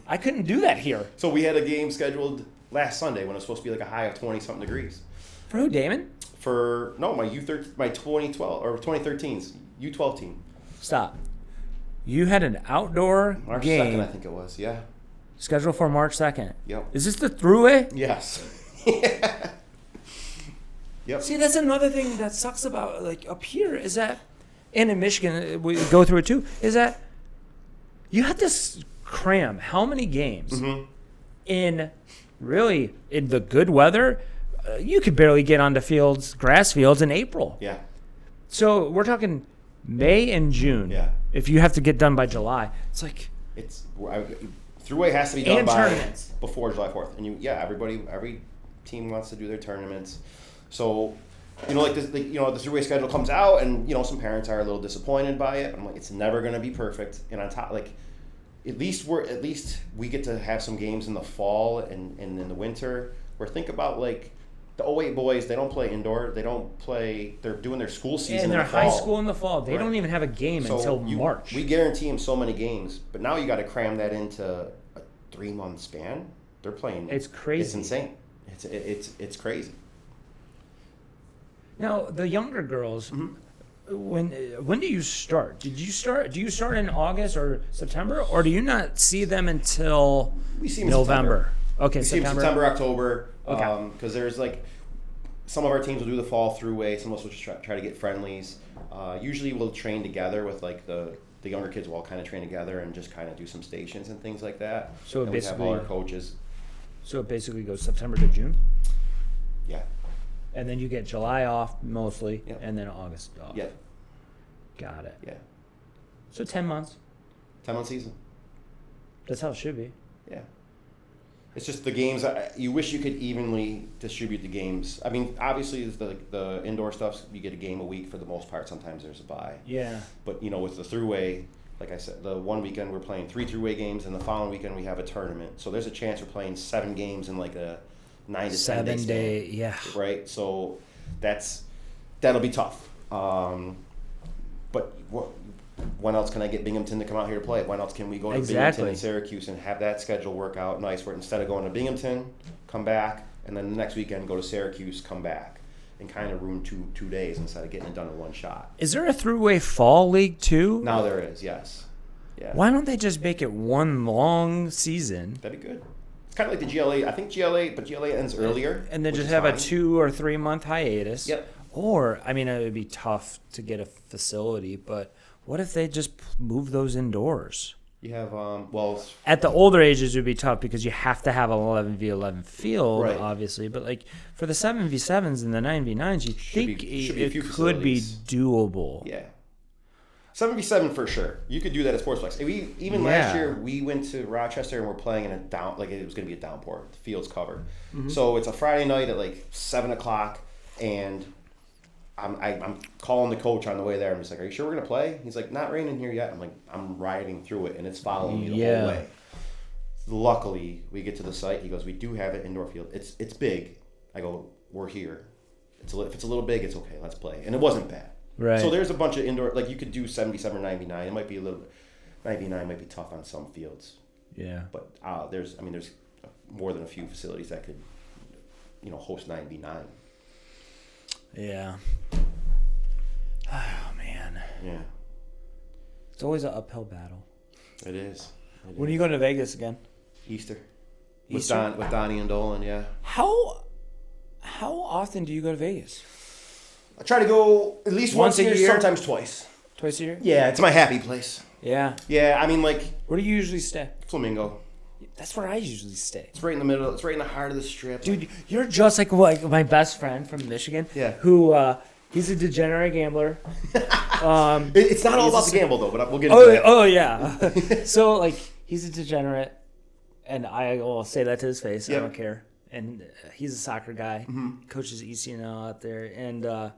S3: I couldn't do that here.
S2: So we had a game scheduled last Sunday when it was supposed to be like a high of 20-something degrees.
S3: For who, Damon?
S2: My 2012 or 2013's U12 team.
S3: Stop. You had an outdoor
S2: March
S3: game.
S2: 2nd, I think it was. Yeah.
S3: Scheduled for March 2nd.
S2: Yep.
S3: Is this the throughway?
S2: Yes. Yeah. Yep.
S3: See, that's another thing that sucks about like up here is that and in Michigan, we go through it too, is that you have to cram how many games in the good weather. You could barely get onto grass fields in April.
S2: Yeah.
S3: So we're talking May and June.
S2: Yeah.
S3: If you have to get done by July, it's like
S2: Throughway has to be done
S3: and
S2: by
S3: tournaments.
S2: before July 4th, and every team wants to do their tournaments. So, like this, the Throughway schedule comes out, and some parents are a little disappointed by it. I'm like, it's never going to be perfect, and on top, like, at least we get to have some games in the fall and in the winter. Where think about like the 08 boys, they don't play indoor. They're doing their school season
S3: and they're
S2: in the fall.
S3: high school in the fall. They don't even have a game until March.
S2: We guarantee them so many games, but now you got to cram that into a 3-month span. They're playing.
S3: It's crazy.
S2: It's insane. It's crazy.
S3: Now the younger girls, when do you start? Do you start in August or September, or do you not see them until
S2: we see them
S3: November?
S2: Okay, September, October. Okay. Because there's like some of our teams will do the fall throughway. Some of us will just try to get friendlies. Usually we'll train together with like the younger kids will all kind of train together and just kind of do some stations and things like that.
S3: So
S2: and
S3: basically,
S2: we have all our coaches.
S3: So it basically goes September to June.
S2: Yeah.
S3: And then you get July off mostly,
S2: Yep.
S3: and then August off.
S2: Yeah.
S3: Got it.
S2: Yeah.
S3: So 10 months.
S2: 10-month season.
S3: That's how it should be.
S2: Yeah. It's just the games. You wish you could evenly distribute the games. I mean, obviously, the indoor stuff, you get a game a week for the most part. Sometimes there's a bye.
S3: Yeah.
S2: But, with the throughway, like I said, the one weekend we're playing 3 throughway games, and the following weekend we have a tournament. So there's a chance we're playing 7 games in like a 9 to 10 day
S3: 7 day, yeah.
S2: Right? So that'll be tough. But when else can I get Binghamton to come out here to play? When else can we go to Binghamton and Syracuse and have that schedule work out nice where instead of going to Binghamton, come back, and then the next weekend go to Syracuse, come back, and kind of ruin two days instead of getting it done in one shot.
S3: Is there a throughway fall league too?
S2: Now there is, yes. Yeah.
S3: Why don't they just make it one long season?
S2: That'd be good. It's kind of like the GLA. I think GLA ends earlier.
S3: And then just have a 2 or 3 month hiatus.
S2: Yep.
S3: Or, I mean, it would be tough to get a facility, but what if they just move those indoors?
S2: You have,
S3: at the older ages, it would be tough because you have to have an 11v11 field,
S2: right.
S3: Obviously. But, like, for the 7v7s and the 9v9s, you think it could be doable.
S2: Yeah. 7v7 for sure. You could do that at Sportsplex. Last year, we went to Rochester and we're playing in a it was going to be a downpour. The field's covered. Mm-hmm. So it's a Friday night at like 7 o'clock, and I'm calling the coach on the way there. I'm just like, are you sure we're going to play? He's like, not raining here yet. I'm like, I'm riding through it, and it's following me the whole way. Luckily, we get to the site. He goes, we do have an indoor field. It's big. I go, we're here. If it's a little big, it's okay. Let's play. And it wasn't bad.
S3: Right.
S2: So there's a bunch of indoor, like you could do 77 or 99. It might be 99 might be tough on some fields.
S3: Yeah.
S2: But there's more than a few facilities that could, host 9v9.
S3: Yeah. Oh, man.
S2: Yeah.
S3: It's always an uphill battle.
S2: It is.
S3: When are you going to Vegas again?
S2: Easter. With Donnie and Dolan, yeah.
S3: How often do you go to Vegas?
S2: I try to go at least once a year, sometimes twice.
S3: Twice a year?
S2: Yeah, it's my happy place.
S3: Yeah.
S2: Yeah, I mean, like...
S3: Where do you usually stay?
S2: Flamingo.
S3: That's where I usually stay.
S2: It's right in the middle. It's right in the heart of the strip.
S3: Dude, you're just like my best friend from Michigan.
S2: Yeah.
S3: Who, he's a degenerate gambler.
S2: It's not all about the gamble, though, but we'll get into that.
S3: Oh, yeah. So, like, he's a degenerate, and I will say that to his face. Yep. I don't care. And he's a soccer guy. Mm-hmm. Coaches ECNL out there. And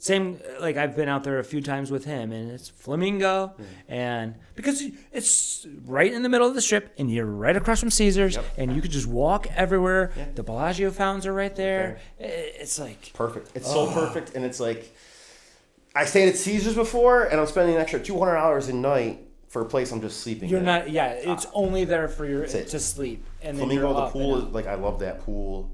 S3: same, like, I've been out there a few times with him, and it's Flamingo. Mm. And because it's right in the middle of the strip, and you're right across from Caesars, and you could just walk everywhere. Yeah. The Bellagio fountains are right there. Okay. It's like...
S2: perfect. It's so perfect, and it's like... I stayed at Caesars before, and I'm spending an extra $200 a night for a place I'm just sleeping in.
S3: It's only there for to sleep. And
S2: Flamingo, the pool is like, I love that pool.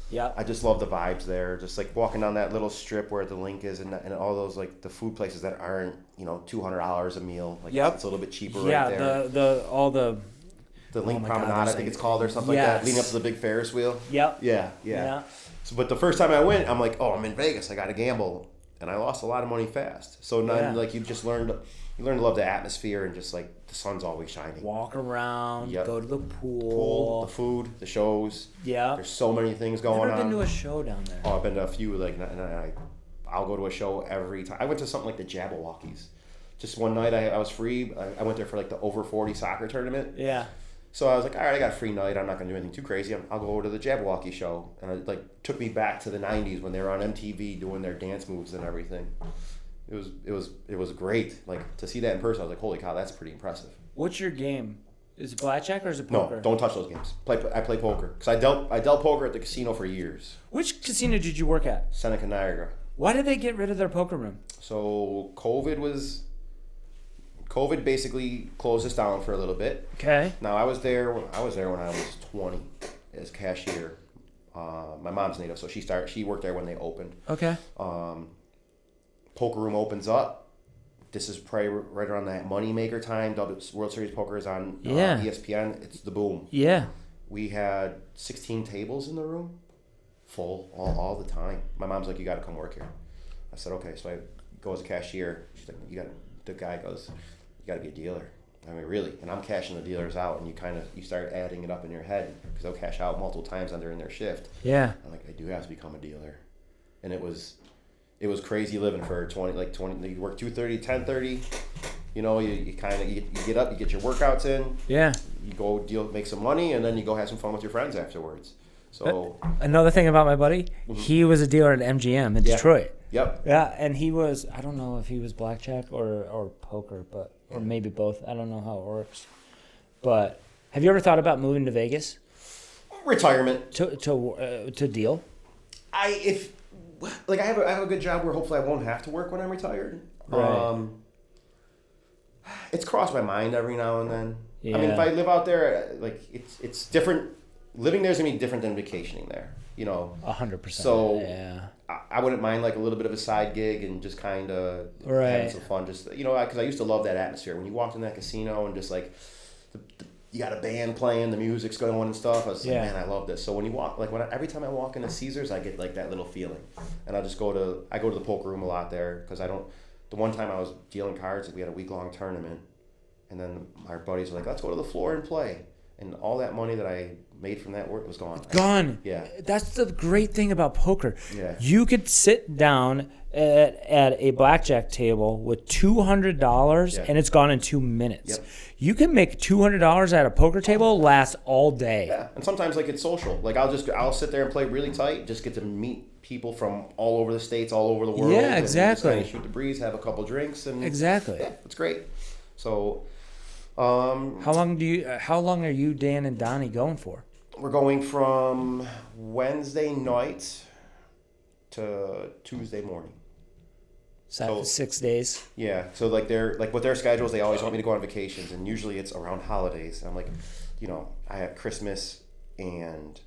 S3: Yeah.
S2: I just love the vibes there. Just like walking down that little strip where the Link is, and all those like the food places that aren't $200 a meal. Like it's a little bit cheaper right there. The Link Promenade, I think it's called, or something like that, leading up to the big Ferris wheel.
S3: Yep.
S2: Yeah. So, but the first time I went, I'm like, oh, I'm in Vegas. I got to gamble. and I lost a lot of money fast. So now, like, you learn to love the atmosphere and just like the sun's always shining.
S3: Walk around, go to the
S2: Pool, the food, the shows.
S3: Yeah.
S2: There's so many things going on.
S3: Never been to a show down there.
S2: Oh, I've been to a few. Like, and I'll go to a show every time. I went to something like the Jabberwockies. Just one night I was free. I went there for like the over 40 soccer tournament.
S3: Yeah.
S2: So I was like, all right, I got a free night. I'm not going to do anything too crazy. I'll go over to the Jabberwocky show. And it like took me back to the 90s when they were on MTV doing their dance moves and everything. It was great. Like, to see that in person, I was like, holy cow, that's pretty impressive.
S3: What's your game? Is it blackjack or is it poker?
S2: No, don't touch those games. I play poker. Because I dealt poker at the casino for years.
S3: Which casino did you work at?
S2: Seneca, Niagara.
S3: Why did they get rid of their poker room?
S2: So COVID basically closed us down for a little bit.
S3: Okay.
S2: Now I was there when I was 20 as cashier. My mom's native, so she worked there when they opened.
S3: Okay.
S2: Poker room opens up. This is probably right around that moneymaker time. World Series Poker is on ESPN. It's the boom.
S3: Yeah.
S2: We had 16 tables in the room, full all the time. My mom's like, you got to come work here. I said, okay. So I go as a cashier. She's like, the guy goes, you got to be a dealer. I mean, really? And I'm cashing the dealers out, and you start adding it up in your head because they'll cash out multiple times during their shift.
S3: Yeah.
S2: I'm like, I do have to become a dealer, and it was crazy living for 20. You work 2:30, 10:30. You know, you get up, you get your workouts in.
S3: Yeah.
S2: You go make some money, and then you go have some fun with your friends afterwards. So
S3: another thing about my buddy, he was a dealer at MGM in Detroit.
S2: Yep.
S3: Yeah, and he was, I don't know if he was blackjack or poker, or maybe both. I don't know how it works. But have you ever thought about moving to Vegas?
S2: Retirement.
S3: To deal?
S2: I have a good job where hopefully I won't have to work when I'm retired.
S3: Right.
S2: It's crossed my mind every now and then.
S3: Yeah.
S2: I mean, if I live out there, like it's different. Living there is gonna be different than vacationing there. You know.
S3: 100%.
S2: So
S3: yeah.
S2: I wouldn't mind like a little bit of a side gig and just kind of having some fun. Just because I used to love that atmosphere when you walked in that casino and just like you got a band playing, the music's going on and stuff. I was like, man, I love this. So when you walk, like every time I walk into Caesars, I get like that little feeling, and I go to the poker room a lot there because I don't. The one time I was dealing cards, we had a week-long tournament, and then our buddies were like, let's go to the floor and play, and all that money that I made from that work was gone.
S3: Gone.
S2: Yeah.
S3: That's the great thing about poker.
S2: Yeah.
S3: You could sit down at a blackjack table with $200 and it's gone in 2 minutes.
S2: Yep.
S3: You can make $200 at a poker table last all day.
S2: Yeah, and sometimes like it's social. Like I'll sit there and play really tight, just get to meet people from all over the states, all over the world.
S3: Yeah, exactly.
S2: And just shoot the breeze, have a couple drinks, and
S3: exactly.
S2: Yeah, it's great. So,
S3: how long are you, Dan, and Donnie going for?
S2: We're going from Wednesday night to Tuesday morning.
S3: So 6 days.
S2: Yeah. So like with their schedules, they always want me to go on vacations, and usually it's around holidays. And I'm like, I have Christmas and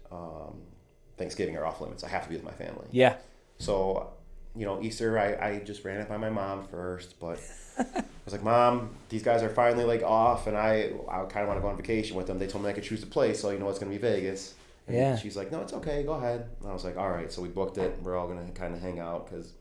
S2: Thanksgiving are off limits. I have to be with my family.
S3: Yeah.
S2: So, Easter, I just ran it by my mom first, but I was like, Mom, these guys are finally like off, and I kind of want to go on vacation with them. They told me I could choose a place, so it's going to be Vegas. And she's like, no, it's okay, go ahead. And I was like, all right. So we booked it. We're all going to kind of hang out because,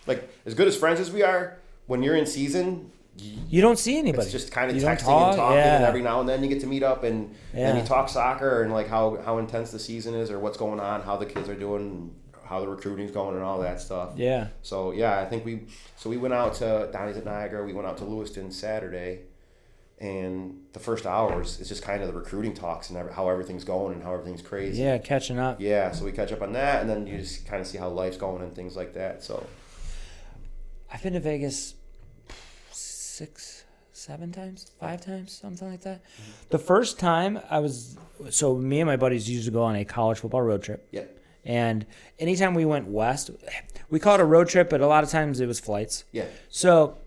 S2: like, as good as friends as we are, when you're in season,
S3: you don't see anybody.
S2: It's just kind of
S3: you
S2: texting and talking, and every now and then you get to meet up and you talk soccer and like how intense the season is or what's going on, how the kids are doing, how the recruiting's going, and all that stuff. Yeah. So I think we went out to Donnie's at Niagara. We went out to Lewiston Saturday, and the first hours is just kind of the recruiting talks and how everything's going and how everything's crazy.
S3: Yeah, catching up.
S2: Yeah. So we catch up on that, and then you just kind of see how life's going and things like that. So
S3: I've been to Vegas 6, 7 times, 5 times, something like that. Mm-hmm. The first time me and my buddies used to go on a college football road trip.
S2: Yeah.
S3: And anytime we went west, we called it a road trip, but a lot of times it was flights.
S2: Yeah.
S3: So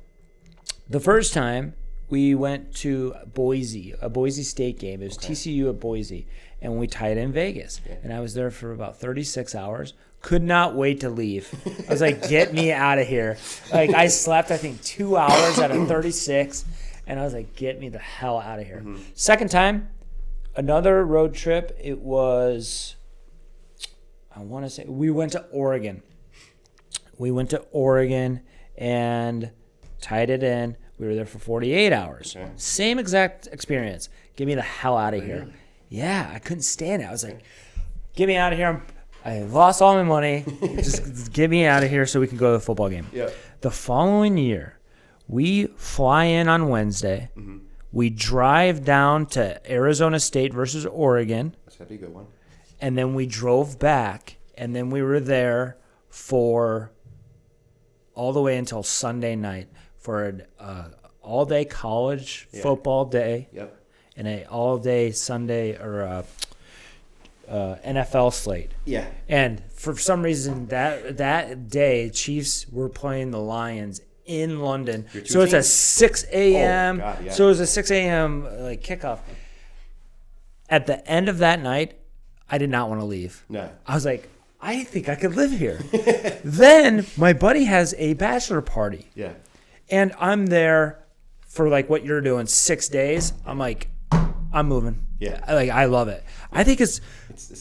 S3: the first time we went to Boise, a Boise State game. It was TCU at Boise, and we tied in Vegas. Yeah. And I was there for about 36 hours. Could not wait to leave. I was like, get me out of here. Like, I slept, I think, 2 hours out of 36, and I was like, get me the hell out of here. Mm-hmm. Second time, another road trip. It was, I want to say, we went to Oregon. we went to Oregon and tied it in. We were there for 48 hours.
S2: Okay.
S3: Same exact experience. Get me the hell out of here. Yeah, I couldn't stand it. I was like, get me out of here. I lost all my money. Just get me out of here so we can go to the football game.
S2: Yeah.
S3: The following year, we fly in on Wednesday.
S2: Mm-hmm.
S3: We drive down to Arizona State versus Oregon.
S2: That's gotta be a good one.
S3: And then we drove back. And then we were there for all the way until Sunday night for an all-day college football day.
S2: Yep.
S3: And a all-day Sunday or NFL slate.
S2: Yeah.
S3: And for some reason, that day, Chiefs were playing the Lions in London. So it's a 6 a.m.
S2: Oh, God, yeah.
S3: So it was a 6 a.m. like kickoff. At the end of that night, I did not want to leave.
S2: No.
S3: I was like, I think I could live here. Then my buddy has a bachelor party.
S2: Yeah.
S3: And I'm there for like what you're doing, 6 days. I'm like, I'm moving.
S2: Yeah.
S3: I love it. I think it's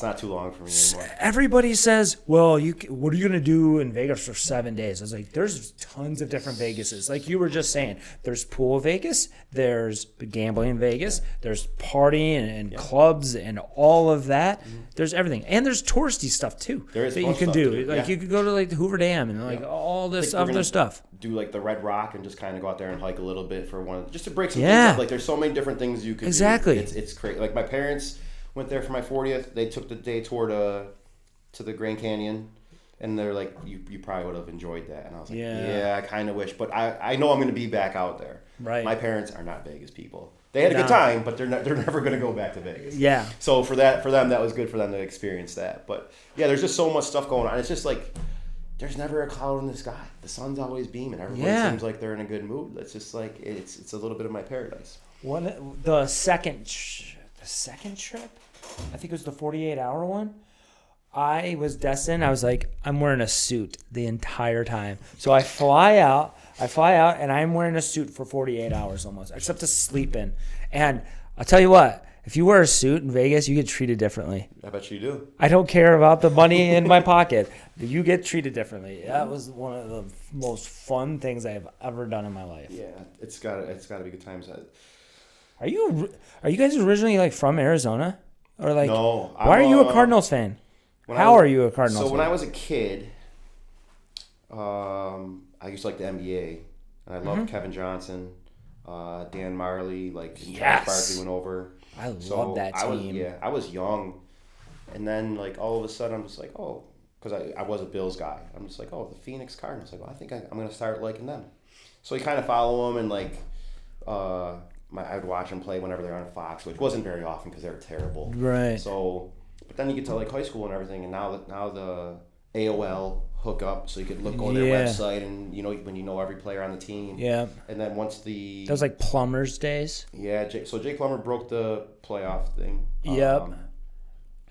S2: not too long for me anymore.
S3: everybody says, well, what are you going to do in Vegas for 7 days? I was like, there's tons of different Vegases. Like you were just saying, there's pool Vegas, there's gambling in Vegas, there's partying and clubs and all of that. Mm-hmm. There's everything. And there's touristy stuff too
S2: there is
S3: that you can do. Like
S2: yeah.
S3: you could go to like the Hoover Dam and like all this other stuff.
S2: Do like the Red Rock and just kind of go out there and hike a little bit for just to break some
S3: Yeah.
S2: things up. Like there's so many different things you could
S3: Exactly.
S2: do. It's crazy. Like my parents went there for my 40th. They took the day tour to the Grand Canyon, and they're like, you probably would have enjoyed that. And I was like, yeah I kind of wish, but I know I'm going to be back out there.
S3: Right.
S2: My parents are not Vegas people. They had a good time, but they're never going to go back to Vegas.
S3: Yeah.
S2: So for them, that was good for them to experience that. But yeah, there's just so much stuff going on. It's just like there's never a cloud in the sky. The sun's always beaming. Everyone seems like they're in a good mood. It's just like it's a little bit of my paradise.
S3: The second trip, I think it was the 48-hour one. I was destined. I was like, I'm wearing a suit the entire time. So I fly out, and I'm wearing a suit for 48 hours almost, except to sleep in. And I'll tell you what, if you wear a suit in Vegas, you get treated differently.
S2: I bet you do.
S3: I don't care about the money in my pocket. You get treated differently. That was one of the most fun things I have ever done in my life.
S2: Yeah, it's gotta be good times.
S3: Are you guys originally like from Arizona? Or like,
S2: no.
S3: Why are you a Cardinals fan? How are you a Cardinals fan?
S2: So when I was a kid, I used to like the NBA, and I loved Kevin Johnson, Dan Marley, Charles Barkley went over.
S3: I love that team.
S2: I was young, and then like all of a sudden I'm just like, oh, because I was a Bills guy. I'm just like, oh, the Phoenix Cardinals. Like, well, I think I'm gonna start liking them. So you kind of follow them, and like, I'd watch them play whenever they're on Fox, which wasn't very often because they were terrible.
S3: Right.
S2: So, but then you get to like high school and everything, and now the AOL hook up, so you could look on their website, and when you know every player on the team.
S3: Yeah.
S2: And then once that
S3: was like Plummer's days.
S2: Yeah. So Jake Plummer broke the playoff thing.
S3: Yep.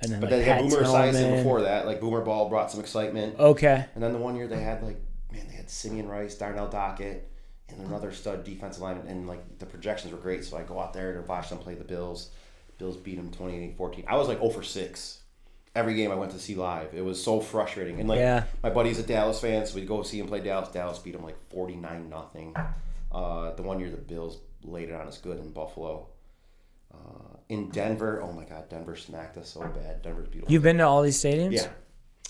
S3: And then,
S2: but
S3: like,
S2: they had Boomer
S3: Tillman.
S2: Esiason before that. Like Boomer Ball brought some excitement.
S3: Okay.
S2: And then the one year they had they had Simeon Rice, Darnell Dockett, and another stud defensive lineman, and like the projections were great. So I go out there to watch them play the Bills. Bills beat them 28-14. I was like 0 for 6. Every game I went to see live. It was so frustrating. And my buddy's a Dallas fan, so we'd go see him play Dallas. Dallas beat him like 49-0. The one year the Bills laid it on us good in Buffalo. In Denver, oh my God, Denver smacked us so bad. Denver's beautiful.
S3: You've been to all these stadiums?
S2: Yeah.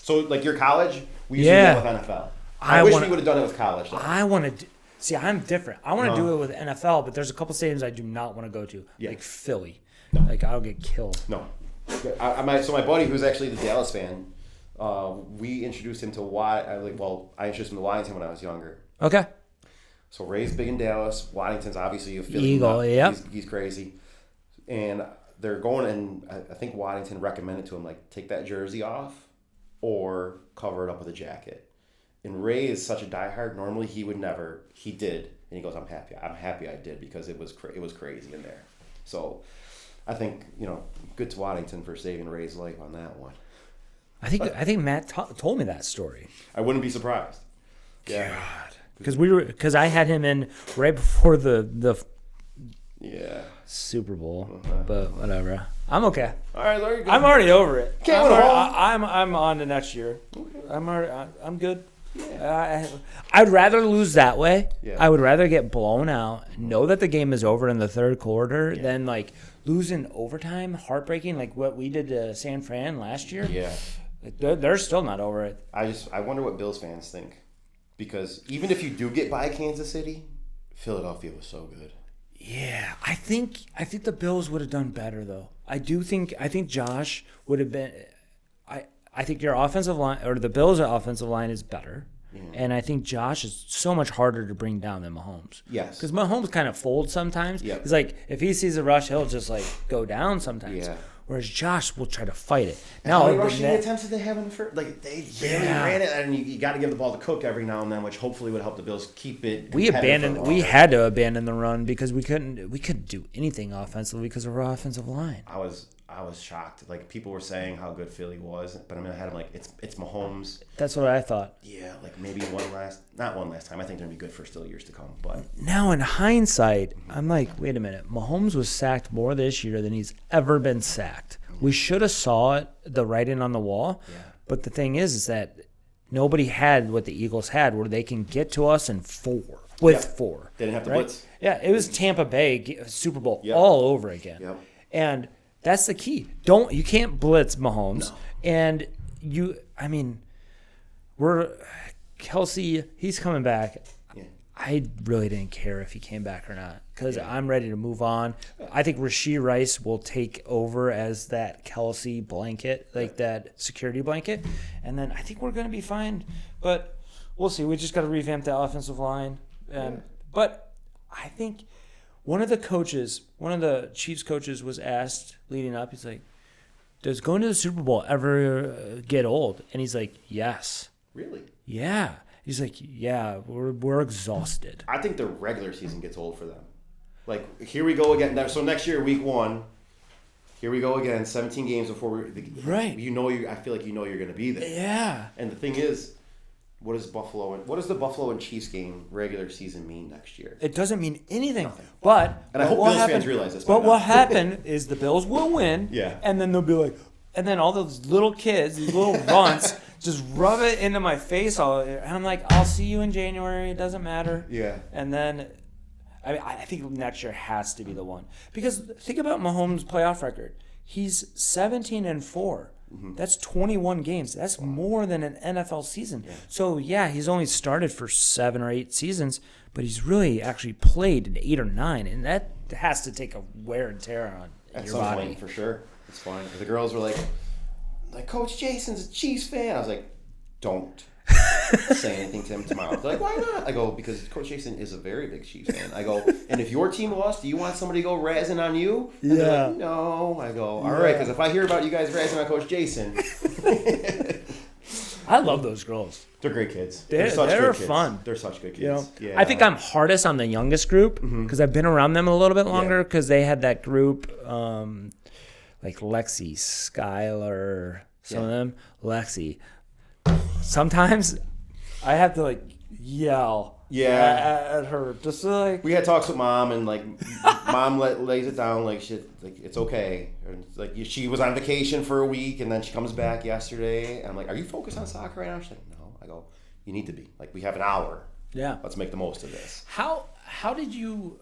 S2: So like your college, we used to do that with NFL. I wish we would have done it with college though.
S3: I want to see. I'm different. I want to do it with NFL, but there's a couple stadiums I do not want to go to, like Philly. No. Like I'll get killed.
S2: No. So my buddy, who's actually the Dallas fan, we introduced him to I introduced him to Waddington when I was younger.
S3: Okay.
S2: So Ray's big in Dallas. Waddington's obviously a Philly
S3: Eagle. Yeah.
S2: He's crazy, and they're going, and I think Waddington recommended to him take that jersey off, or cover it up with a jacket. And Ray is such a diehard. Normally he would never. He did, and he goes, "I'm happy. I'm happy I did because it was crazy in there." So. I think, good to Waddington for saving Ray's life on that one.
S3: I think Matt told me that story.
S2: I wouldn't be surprised.
S3: Yeah. Because I had him in right before the Super Bowl, but whatever. I'm okay.
S2: All right, Larry.
S3: I'm already over it.
S2: I'm
S3: on to next year. Okay. I'm good.
S2: Yeah.
S3: I'd rather lose that way.
S2: Yeah.
S3: I would rather get blown out, know that the game is over in the third quarter, than like lose in overtime, heartbreaking, like what we did to San Fran last year.
S2: Yeah.
S3: Like, they're still not over it.
S2: I wonder what Bills fans think, because even if you do get by Kansas City, Philadelphia was so good.
S3: Yeah, I think the Bills would have done better though. I think Josh would have been. I think your offensive line or the Bills' offensive line is better, and I think Josh is so much harder to bring down than Mahomes.
S2: Yes,
S3: because Mahomes kind of folds sometimes.
S2: Yep.
S3: He's like, if he sees a rush, he'll just like go down sometimes.
S2: Yeah.
S3: Whereas Josh will try to fight it.
S2: How many rushing attempts did they have in the first? Like they barely ran it, and you got to give the ball to Cook every now and then, which hopefully would help the Bills keep it.
S3: We had to abandon the run because we couldn't do anything offensively because of our offensive line.
S2: I was shocked. Like people were saying how good Philly was, but I mean I had him like it's Mahomes.
S3: That's what I thought.
S2: Yeah, like maybe not one last time. I think they're gonna be good for still years to come. But
S3: now in hindsight, I'm like, wait a minute. Mahomes was sacked more this year than he's ever been sacked. We should have saw it, the writing on the wall.
S2: Yeah.
S3: But the thing is that nobody had what the Eagles had, where they can get to us in four. They
S2: didn't have to blitz.
S3: Yeah, it was Tampa Bay Super Bowl
S2: Yep.
S3: all over again.
S2: Yep.
S3: And that's the key. You can't blitz Mahomes. No. And Kelsey, he's coming back. Yeah. I really didn't care if he came back or not because I'm ready to move on. I think Rashee Rice will take over as that Kelsey blanket, that security blanket. And then I think we're going to be fine. But we'll see. We just got to revamp the offensive line. But I think one of the Chiefs coaches was asked leading up, he's like, does going to the Super Bowl ever get old? And he's like, yes.
S2: Really?
S3: Yeah. He's like, yeah, we're exhausted.
S2: I think the regular season gets old for them. Like, here we go again. So next year, week 1, here we go again, 17 games before
S3: right.
S2: I feel like you're going to be there.
S3: Yeah.
S2: And the thing is, what does the Buffalo and Chiefs game regular season mean next year?
S3: It doesn't mean anything. Nothing. But
S2: I hope Bills fans realize this.
S3: But what happened is the Bills will win.
S2: Yeah.
S3: And then they'll be like, and then all those little kids, these little runts, just rub it into my face. And I'm like, I'll see you in January. It doesn't matter.
S2: Yeah.
S3: And then, I think next year has to be the one because think about Mahomes' playoff record. He's 17-4. Mm-hmm. That's 21 games. That's more than an NFL season. Yeah. So, he's only started for 7 or 8 seasons, but he's really actually played in 8 or 9, and that has to take a wear and tear on your body.
S2: Point, for sure. It's fine. The girls were like, Coach Jason's a Chiefs fan. I was like, don't say anything to him tomorrow. They're like, why not? I go, because Coach Jason is a very big Chiefs fan. I go, and if your team lost, do you want somebody to go razzing on you? And they're like, no. I go, all right, because if I hear about you guys razzing on Coach Jason.
S3: I love those girls.
S2: They're great kids.
S3: They're fun.
S2: They're such good kids.
S3: Yeah. I think I'm hardest on the youngest group because I've been around them a little bit longer because they had that group like Lexi, Skylar, some of them. Lexi. Sometimes I have to yell at her just to
S2: we had talks with Mom and Mom lays it down shit, it's okay. And she was on vacation for a week and then she comes back yesterday and I'm like, are you focused on soccer right now? She's like, no. I go, you need to be. We have an hour.
S3: Yeah.
S2: Let's make the most of this.
S3: How did you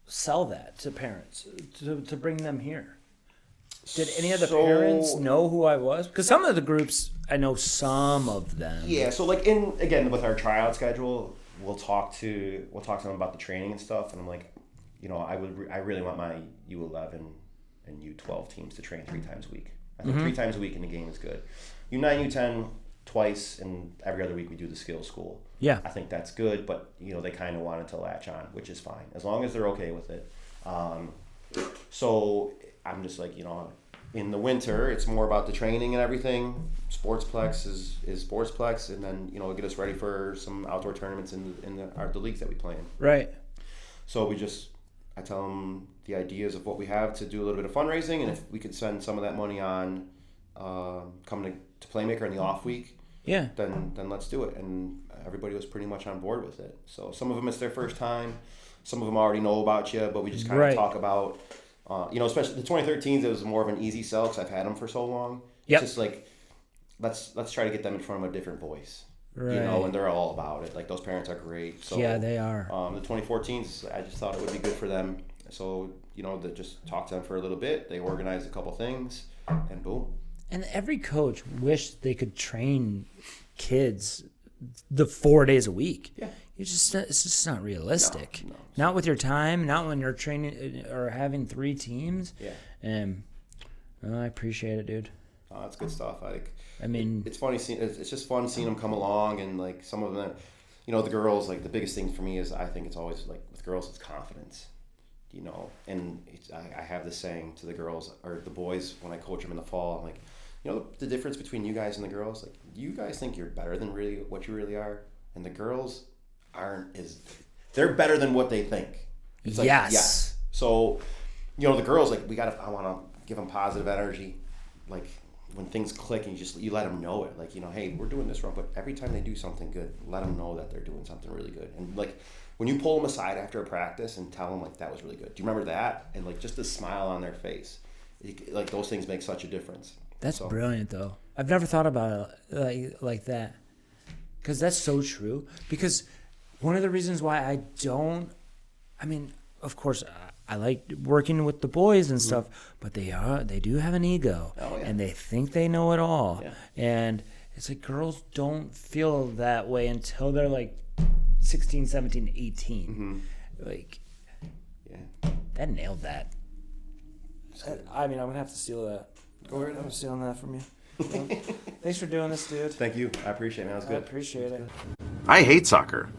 S3: sell that to parents to bring them here? Did any of the parents know who I was? Because some of the groups, I know some of them.
S2: Yeah, so again with our tryout schedule, we'll talk to them about the training and stuff, and I'm like, I really want my U11 and U12 teams to train 3 times a week. I think 3 times a week in the game is good. U9, U10 twice, and every other week we do the skills school.
S3: Yeah,
S2: I think that's good, but they kind of wanted to latch on, which is fine as long as they're okay with it. So I'm just like, in the winter, it's more about the training and everything. Sportsplex is Sportsplex, and then get us ready for some outdoor tournaments in the leagues that we play in.
S3: Right.
S2: So I tell them the ideas of what we have to do a little bit of fundraising, and if we could spend some of that money on coming to PlayMaker in the off week, then let's do it. And everybody was pretty much on board with it. So some of them it's their first time, some of them already know about you, but we just kind of talk about. Especially the 2013s, it was more of an easy sell because I've had them for so long.
S3: Yep.
S2: It's just let's try to get them in front of a different voice. You know, and they're all about it. Like, those parents are great. So
S3: yeah, they are.
S2: The 2014s, I just thought it would be good for them. So, you know, to just talk to them for a little bit. They organized a couple things, and boom.
S3: And every coach wished they could train kids the 4 days a week.
S2: Yeah.
S3: It's just not realistic.
S2: No.
S3: Not with your time, not when you're training or having 3 teams.
S2: Yeah.
S3: And I appreciate it, dude.
S2: Oh, that's good stuff.
S3: I mean,
S2: it's funny seeing. It's just fun seeing them come along, and like some of them, you know, the girls. Like, the biggest thing for me is, I think it's always like with girls, it's confidence. You know, and I have this saying to the girls or the boys when I coach them in the fall. I'm like, you know, the difference between you guys and the girls. Like, you guys think you're better than really what you really are, and the girls aren't they're better than what they think. It's like, yes. So, you know, the girls, like, I want to give them positive energy. Like, when things click and you let them know it. Like, you know, hey, we're doing this wrong, but every time they do something good, let them know that they're doing something really good. And like, when you pull them aside after a practice and tell them, like, that was really good. Do you remember that? And like, just the smile on their face. Like, those things make such a difference.
S3: That's brilliant, though. I've never thought about it like that. Because that's so true. Because one of the reasons why I mean, of course, I like working with the boys and stuff, but they do have an ego.
S2: Oh, yeah.
S3: And they think they know it all.
S2: Yeah.
S3: And it's like, girls don't feel that way until they're like 16, 17, 18. Like,
S2: yeah,
S3: that nailed that. I mean, I'm going to have to steal that. Go ahead. I'm stealing that from you. Thanks for doing this, dude.
S2: Thank you. I appreciate it, man. That was good.
S3: I appreciate it.
S1: I hate soccer.